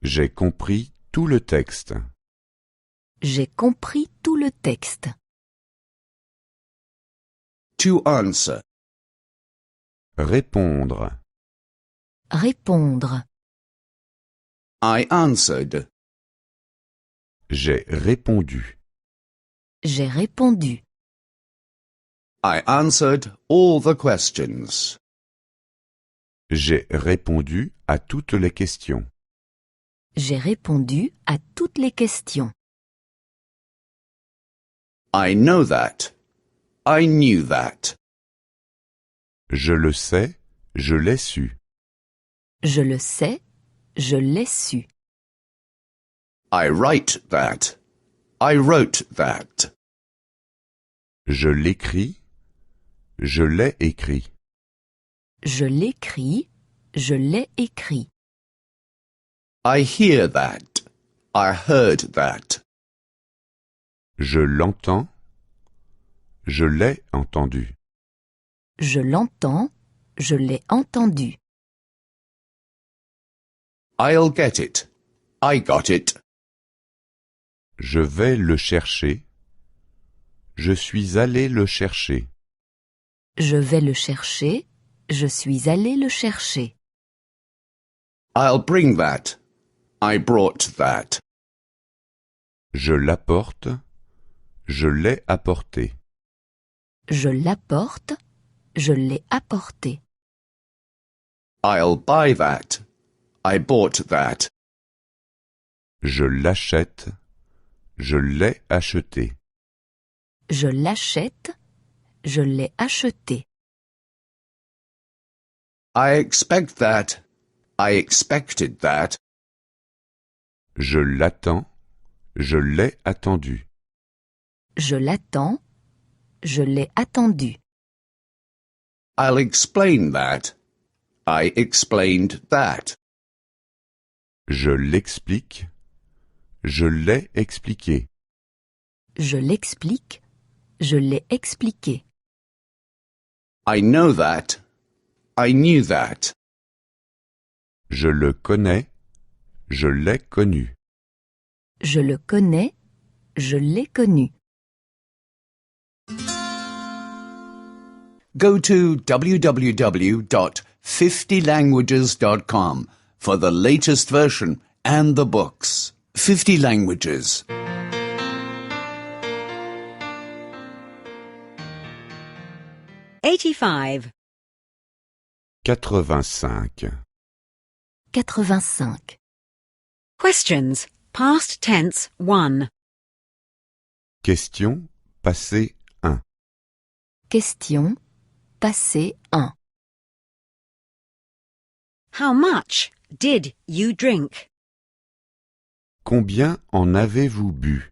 J'ai compris tout le texte. J'ai compris tout le texte. To answer. Répondre. Répondre. I answered. J'ai répondu. J'ai répondu. I answered all the questions. J'ai répondu à toutes les questions. J'ai répondu à toutes les questions. I know that. I knew that. Je le sais, je l'ai su. Je le sais, je l'ai su. I write that. I wrote that. Je l'écris, je l'ai écrit. Je l'écris, je l'ai écrit. I hear that. I heard that. Je l'entends, je l'ai entendu. Je l'entends, je l'ai entendu. I'll get it. I got it. Je vais le chercher. Je suis allé le chercher. Je vais le chercher, je suis allé le chercher. I'll bring that. I brought that. Je l'apporte. Je l'ai apporté. Je l'apporte, je l'ai apporté. I'll buy that. I bought that. Je l'achète. Je l'ai acheté. Je l'achète, je l'ai acheté. I expect that. I expected that. Je l'attends. Je l'ai attendu. Je l'attends, je l'ai attendu. I'll explain that. I explained that. Je l'explique. Je l'ai expliqué. Je l'explique, je l'ai expliqué. I know that. I knew that. Je le connais. Je l'ai connu. Je le connais, je l'ai connu. Go to www.50languages.com for the latest version and the books. 50 languages. 85. 85. 85. Questions. Past tense 1. Question passé 1. Question, passé 1. How much did you drink? Combien en avez-vous bu?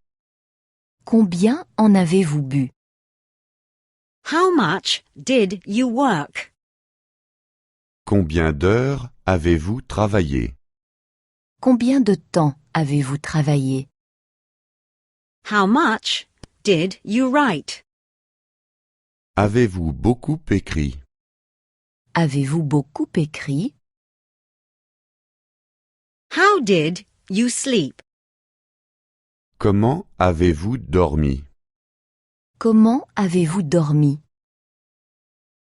Combien en avez-vous bu? How much did you work? Combien d'heures avez-vous travaillé? Combien de temps avez-vous travaillé? How much did you write? Avez-vous beaucoup écrit? Avez-vous beaucoup écrit? How did you sleep? Comment avez-vous dormi? Comment avez-vous dormi?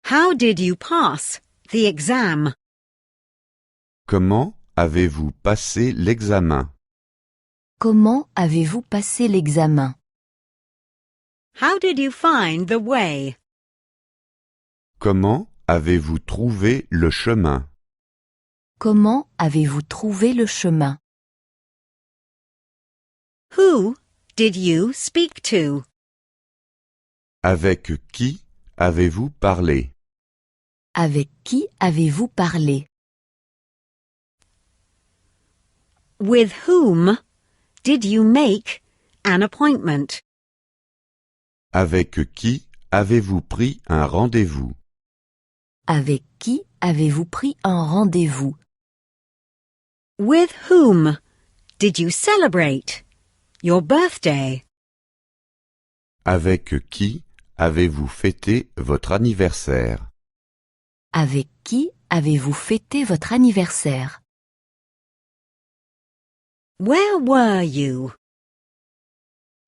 How did you pass the exam? Comment avez-vous passé l'examen? Comment avez-vous passé l'examen? How did you find the way? Comment avez-vous trouvé le chemin? Comment avez-vous trouvé le chemin? Who did you speak to? Avec qui avez-vous parlé? Avec qui avez-vous parlé? With whom did you make an appointment? Avec qui avez-vous pris un rendez-vous? Avec qui avez-vous pris un rendez-vous? With whom did you celebrate your birthday? Avec qui avez-vous fêté votre anniversaire? Avec qui avez-vous fêté votre anniversaire? Where were you?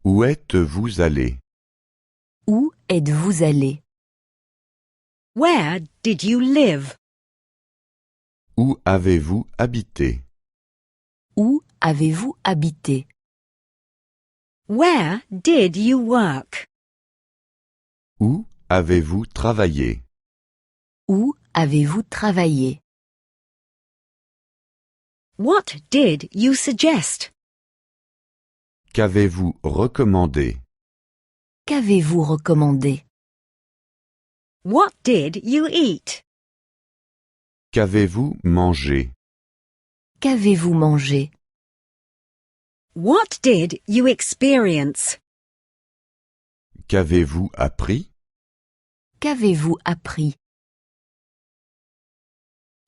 Où êtes-vous allé? Où êtes-vous allé? Where did you live? Où avez-vous habité? Où avez-vous habité? Where did you work? Où avez-vous travaillé? Où avez-vous travaillé? What did you suggest? Qu'avez-vous recommandé? Qu'avez-vous recommandé? What did you eat? Qu'avez-vous mangé? Qu'avez-vous mangé? What did you experience? Qu'avez-vous appris? Qu'avez-vous appris?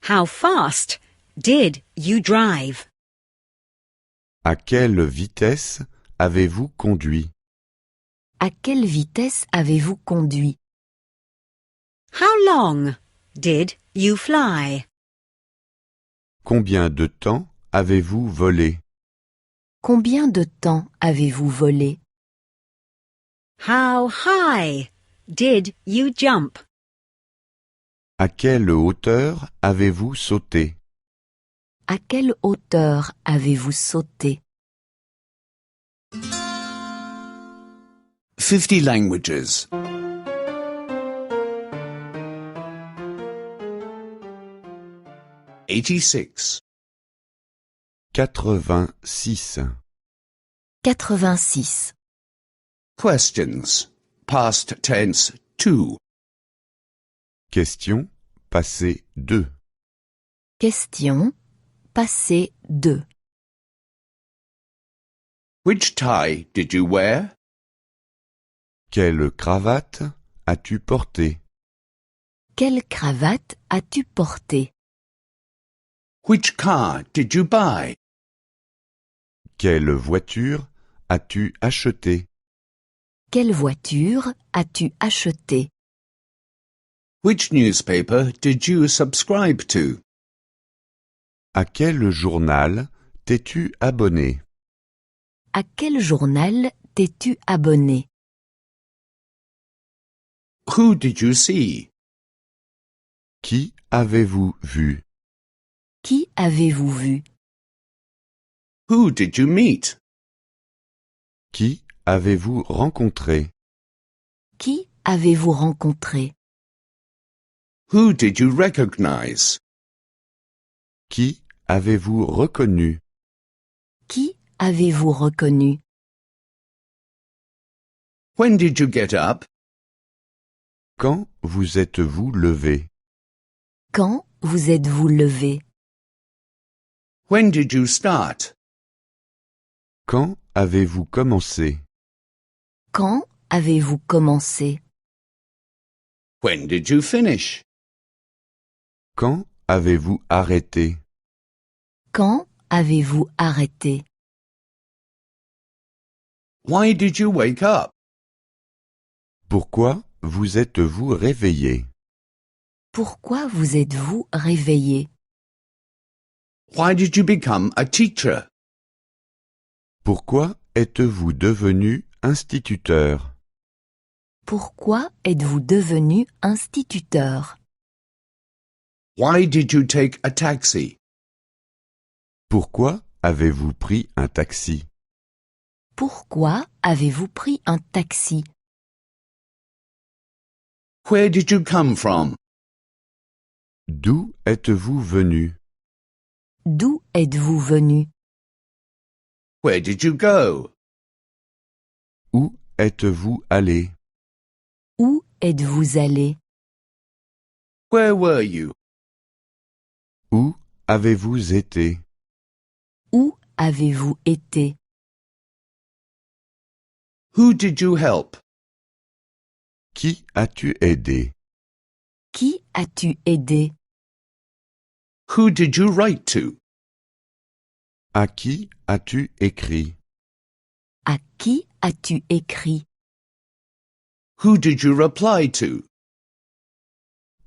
How fast did you drive? À quelle vitesse avez-vous conduit? À quelle vitesse avez-vous conduit? How long did you fly? Combien de temps avez-vous volé? Combien de temps avez-vous volé? How high did you jump? À quelle hauteur avez-vous sauté? À quelle hauteur avez-vous sauté? 50 languages. 86. 86. 86. Questions. Past tense 2. Question passé 2. Question. Passé 2. Which tie did you wear? Quelle cravate as-tu porté? Quelle cravate as-tu porté? Which car did you buy? Quelle voiture as-tu acheté? Quelle voiture as-tu acheté? Which newspaper did you subscribe to? À quel journal t'es-tu abonné? À quel journal t'es-tu abonné? Who did you see? Qui avez-vous vu? Qui avez-vous vu? Who did you meet? Qui avez-vous rencontré? Qui avez-vous rencontré? Who did you recognize? Qui avez-vous reconnu? Qui avez-vous reconnu? When did you get up? Quand vous êtes-vous levé? Quand vous êtes-vous levé? When did you start? Quand avez-vous commencé? Quand avez-vous commencé? When did you finish? Quand avez-vous arrêté? Quand avez-vous arrêté? Why did you wake up? Pourquoi vous êtes-vous réveillé? Pourquoi vous êtes-vous réveillé? Why did you become a teacher? Pourquoi êtes-vous devenu instituteur? Pourquoi êtes-vous devenu instituteur? Why did you take a taxi? Pourquoi avez-vous pris un taxi? Pourquoi avez-vous pris un taxi? Where did you come from? D'où êtes-vous venu? D'où êtes-vous venu? Where did you go? Où êtes-vous allé? Où êtes-vous allé? Where were you? Où avez-vous été? Où avez-vous été? Who did you help? Qui as-tu aidé? Qui as-tu aidé? Who did you write to? À qui as-tu écrit? À qui as-tu écrit? Who did you reply to?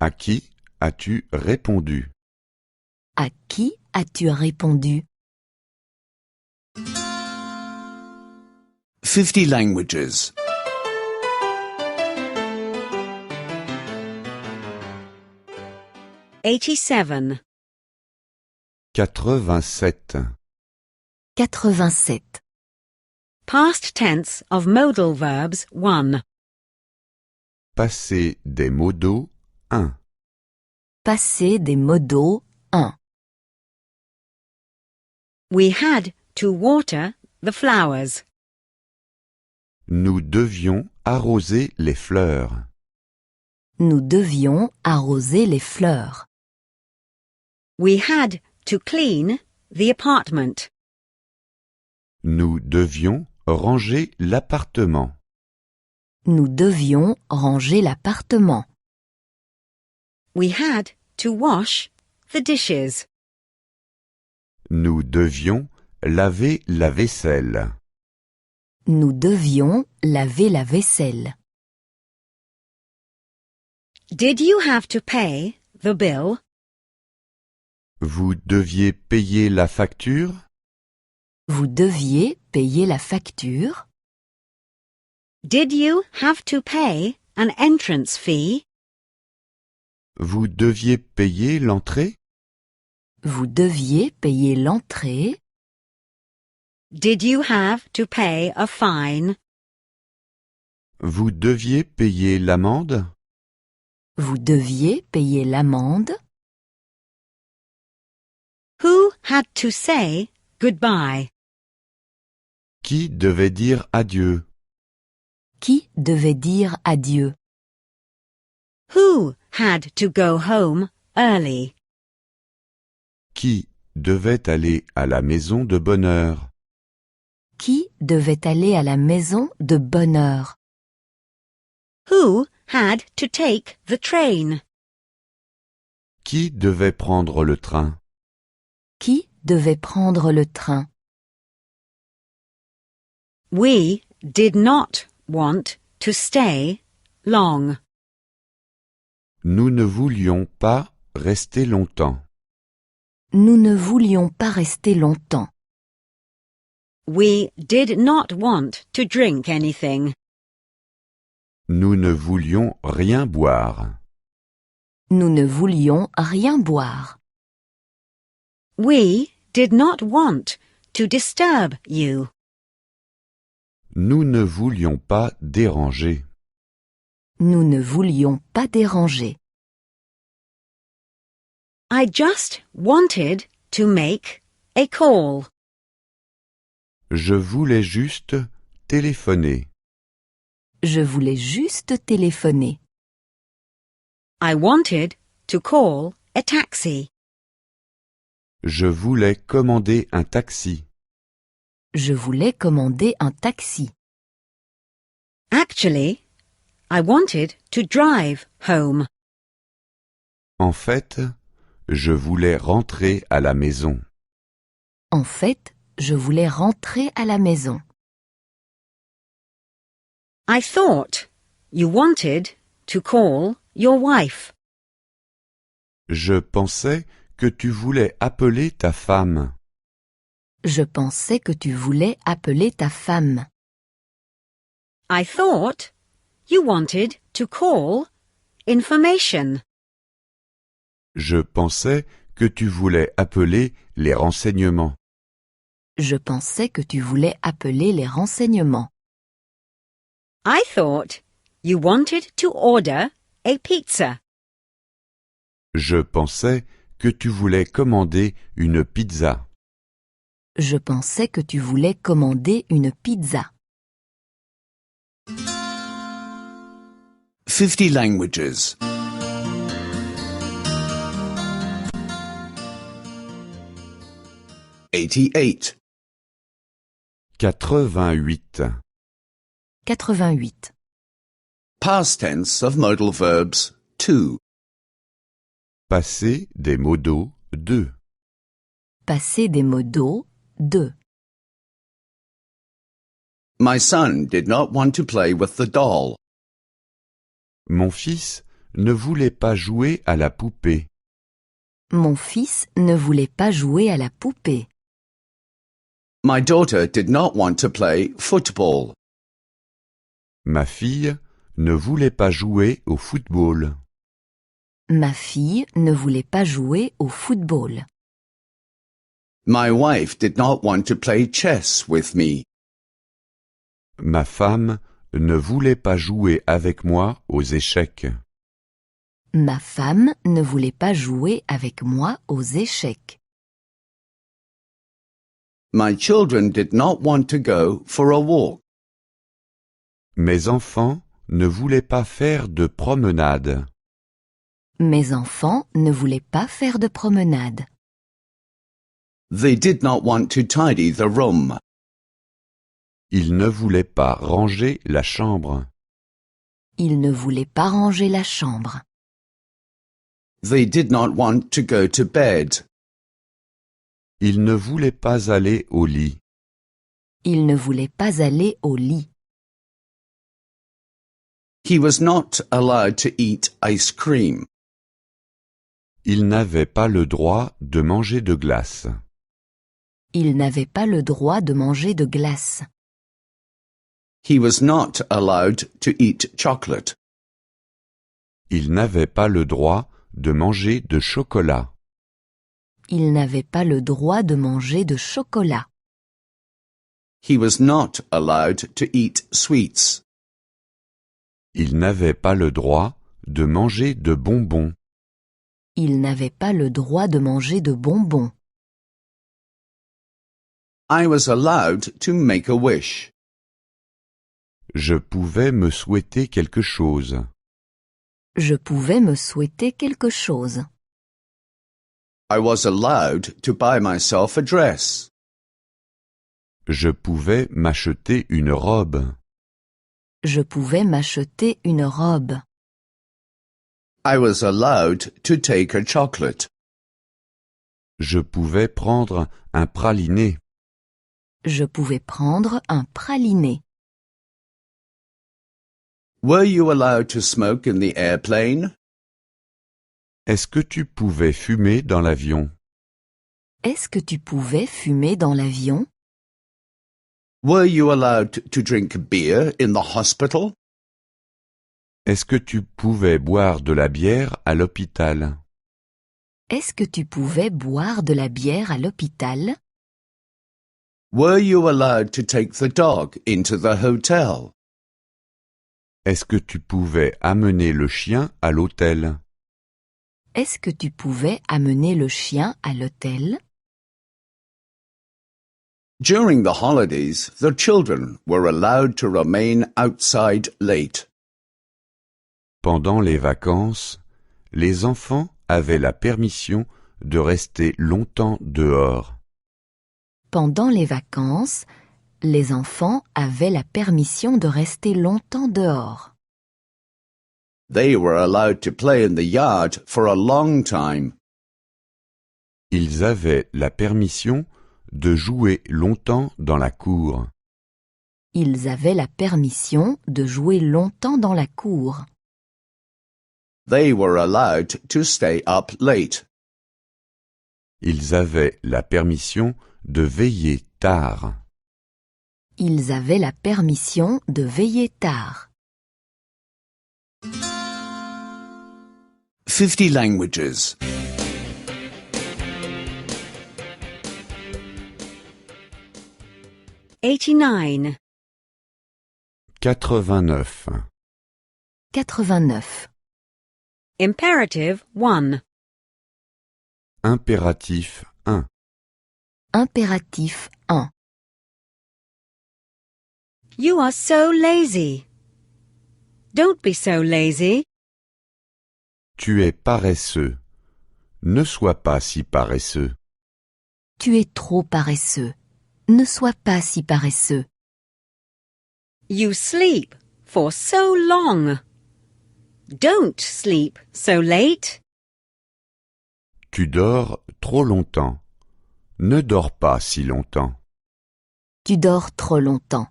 À qui as-tu répondu? À qui as-tu répondu? 50 languages. 87. 87. 87. Past tense of modal verbs 1. Passé des modaux 1. Passé des modaux 1. We had to water the flowers. Nous devions arroser les fleurs. Nous devions arroser les fleurs. We had to clean the apartment. Nous devions ranger l'appartement. Nous devions ranger l'appartement. We had to wash the dishes. Nous devions laver la vaisselle. Nous devions laver la vaisselle. Did you have to pay the bill? Vous deviez payer la facture? Vous deviez payer la facture. Did you have to pay an entrance fee? Vous deviez payer l'entrée? Vous deviez payer l'entrée. Did you have to pay a fine? Vous deviez payer l'amende? Vous deviez payer l'amende. Who had to say goodbye? Qui devait dire adieu? Qui devait dire adieu? Who had to go home early? Qui devait aller à la maison de bonne heure? Qui devait aller à la maison de bonne heure? Who had to take the train? Qui devait prendre le train? Qui devait prendre le train? We did not want to stay long. Nous ne voulions pas rester longtemps. Nous ne voulions pas rester longtemps. We did not want to drink anything. Nous ne voulions rien boire. Nous ne voulions rien boire. We did not want to disturb you. Nous ne voulions pas déranger. Nous ne voulions pas déranger. I just wanted to make a call. Je voulais juste téléphoner. Je voulais juste téléphoner. I wanted to call a taxi. Je voulais commander un taxi. Je voulais commander un taxi. Actually, I wanted to drive home. En fait, je voulais rentrer à la maison. En fait, je voulais rentrer à la maison. I thought you wanted to call your wife. Je pensais que tu voulais appeler ta femme. Je pensais que tu voulais appeler ta femme. I thought you wanted to call information. Je pensais que tu voulais appeler les renseignements. Je pensais que tu voulais appeler les renseignements. I thought you wanted to order a pizza. Je pensais que tu voulais commander une pizza. Je pensais que tu voulais commander une pizza. 50 languages. 88. 88. 88. Past tense of modal verbs 2. Passé des modos 2. Passé des modos 2. My son did not want to play with the doll. Mon fils ne voulait pas jouer à la poupée. Mon fils ne voulait pas jouer à la poupée. My daughter did not want to play football. Ma fille ne voulait pas jouer au football. Ma fille ne voulait pas jouer au football. My wife did not want to play chess with me. Ma femme ne voulait pas jouer avec moi aux échecs. Ma femme ne voulait pas jouer avec moi aux échecs. My children did not want to go for a walk. Mes enfants ne voulaient pas faire de promenade. Mes enfants ne voulaient pas faire de promenade. They did not want to tidy the room. Ils ne voulaient pas ranger la chambre. Ils ne voulaient pas ranger la chambre. They did not want to go to bed. Ils ne voulaient pas aller au lit. Ils ne voulaient pas aller au lit. He was not allowed to eat ice cream. Ils n'avaient pas le droit de manger de glace. Ils n'avaient pas le droit de manger de glace. He was not allowed to eat chocolate. Ils n'avaient pas le droit de manger de chocolat. Ils n'avaient pas le droit de manger de chocolat. He was not allowed to eat sweets. Ils n'avaient pas le droit de manger de bonbons. Ils n'avaient pas le droit de manger de bonbons. I was allowed to make a wish. Je pouvais me souhaiter quelque chose. Je pouvais me souhaiter quelque chose. I was allowed to buy myself a dress. Je pouvais m'acheter une robe. Je pouvais m'acheter une robe. I was allowed to take a chocolate. Je pouvais prendre un praliné. Je pouvais prendre un praliné. Were you allowed to smoke in the airplane? Est-ce que tu pouvais fumer dans l'avion? Est-ce que tu pouvais fumer dans l'avion? Were you allowed to drink beer in the hospital? Est-ce que tu pouvais boire de la bière à l'hôpital? Est-ce que tu pouvais boire de la bière à l'hôpital? Were you allowed to take the dog into the hotel? Est-ce que tu pouvais amener le chien à l'hôtel? Est-ce que tu pouvais amener le chien à l'hôtel? During the holidays, the children were allowed to remain outside late. Pendant les vacances, les enfants avaient la permission de rester longtemps dehors. Pendant les vacances, Les enfants avaient la permission de rester longtemps dehors. They were allowed to play in the yard for a long time. Ils avaient la permission de jouer longtemps dans la cour. Ils avaient la permission de jouer longtemps dans la cour. They were allowed to stay up late. Ils avaient la permission de veiller tard. Ils avaient la permission de veiller tard. 50 languages. 89. 89. 89. Imperative 1. Impératif 1. Impératif 1. You are so lazy. Don't be so lazy. Tu es paresseux. Ne sois pas si paresseux. Tu es trop paresseux. Ne sois pas si paresseux. You sleep for so long. Don't sleep so late. Tu dors trop longtemps. Ne dors pas si longtemps. Tu dors trop longtemps.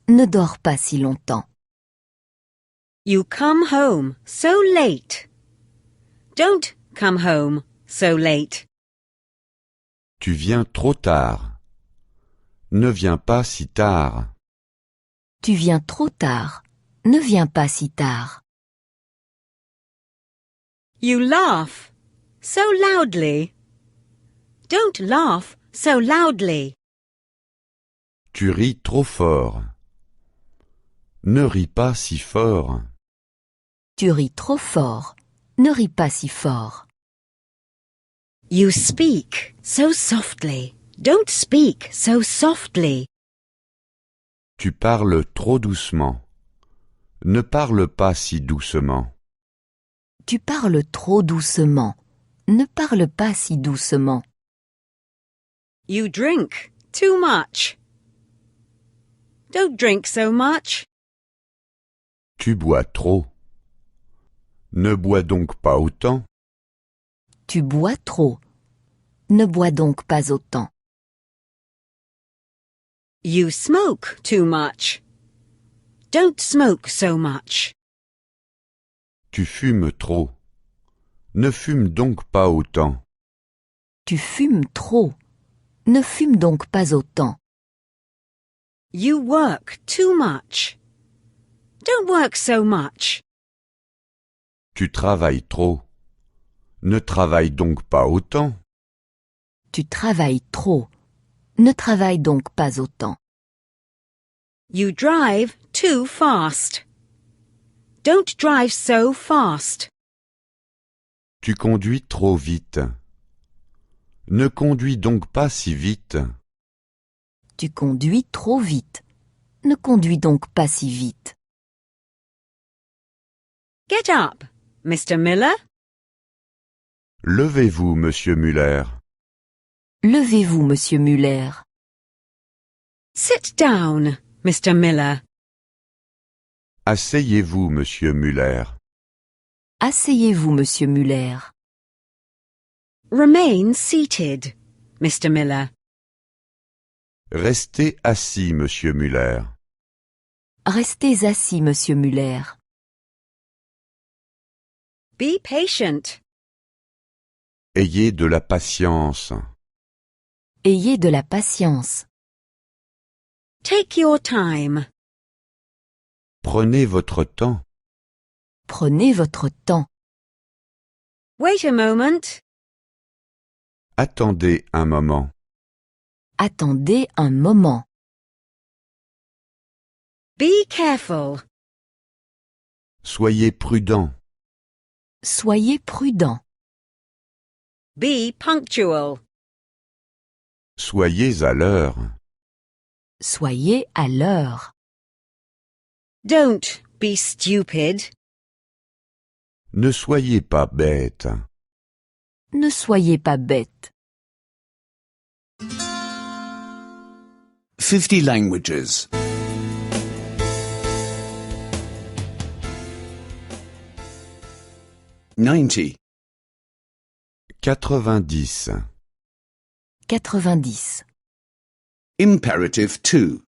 Ne dors pas si longtemps. You come home so late. Don't come home so late. Tu viens trop tard. Ne viens pas si tard. Tu viens trop tard. Ne viens pas si tard. You laugh so loudly. Don't laugh so loudly. Tu ris trop fort. Ne ris pas si fort. Tu ris trop fort. Ne ris pas si fort. You speak so softly. Don't speak so softly. Tu parles trop doucement. Ne parle pas si doucement. Tu parles trop doucement. Ne parle pas si doucement. You drink too much. Don't drink so much. Tu bois trop. Ne bois donc pas autant. Tu bois trop. Ne bois donc pas autant. You smoke too much. Don't smoke so much. Tu fumes trop. Ne fume donc pas autant. Tu fumes trop. Ne fume donc pas autant. You work too much. Don't work so much. Tu travailles trop. Ne travaille donc pas autant. Tu travailles trop. Ne travaille donc pas autant. You drive too fast. Don't drive so fast. Tu conduis trop vite. Ne conduis donc pas si vite. Tu conduis trop vite. Ne conduis donc pas si vite. Get up, Mr. Miller. Levez-vous, monsieur Muller. Levez-vous, monsieur Muller. Sit down, Mr. Miller. Asseyez-vous, monsieur Muller. Asseyez-vous, monsieur Muller. Remain seated, Mr. Miller. Restez assis, monsieur Muller. Restez assis, monsieur Muller. Be patient. Ayez de la patience. Ayez de la patience. Take your time. Prenez votre temps. Prenez votre temps. Wait a moment. Attendez un moment. Attendez un moment. Be careful. Soyez prudent. Soyez prudent. Be punctual. Soyez à l'heure. Soyez à l'heure. Don't be stupid. Ne soyez pas bête. Ne soyez pas bête. 50 languages. 90. 90. 90. Imperative 2.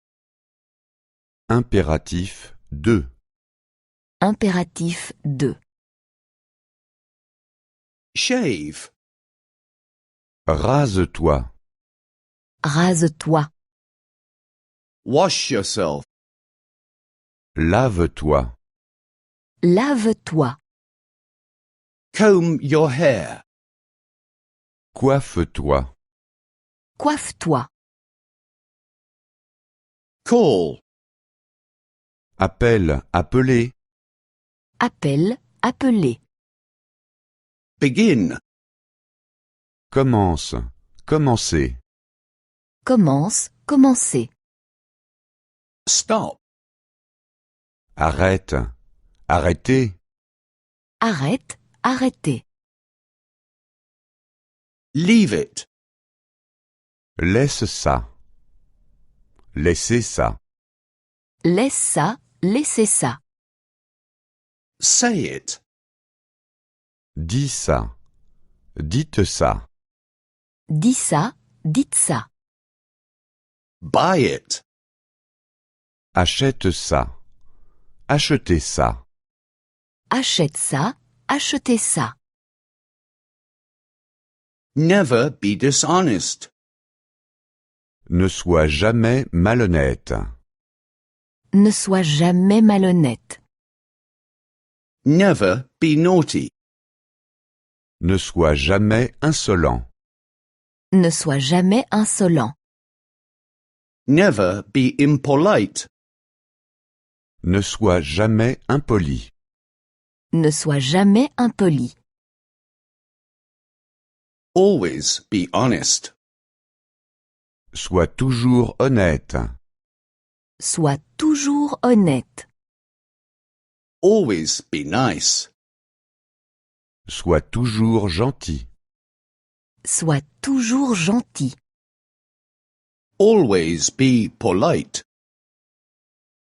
Impératif 2. Impératif 2. Shave. Rase-toi. Rase-toi. Wash yourself. Lave-toi. Lave-toi. Comb your hair. Coiffe-toi. Coiffe-toi. Call. Appelle, appeler. Appelle, appeler. Begin. Commence, commencer. Commence, commencer. Stop. Arrête, arrêter. Arrête, arrêter. Leave it. Laisse ça. Laissez ça. Laisse ça, laissez ça. Say it. Dis ça. Dites ça. Dis ça, dites ça. Buy it. Achète ça. Achetez ça. Achète ça, achetez ça. Never be dishonest. Ne sois jamais malhonnête. Ne sois jamais malhonnête. Never be naughty. Ne sois jamais insolent. Ne sois jamais insolent. Never be impolite. Ne sois jamais impoli. Ne sois jamais impoli. Always be honest. Sois toujours honnête. Sois toujours honnête. Always be nice. Sois toujours gentil. Sois toujours gentil. Always be polite.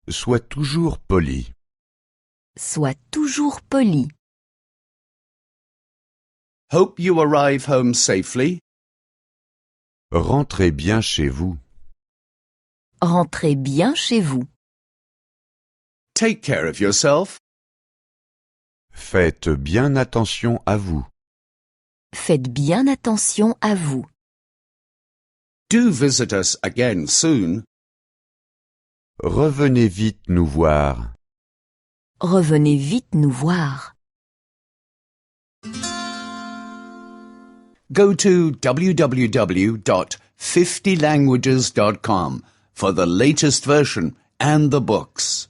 Sois toujours poli. Sois toujours poli. Hope you arrive home safely. Rentrez bien chez vous. Rentrez bien chez vous. Take care of yourself. Faites bien attention à vous. Faites bien attention à vous. Do visit us again soon. Revenez vite nous voir. Revenez vite nous voir. Go to www.50languages.com for the latest version and the books.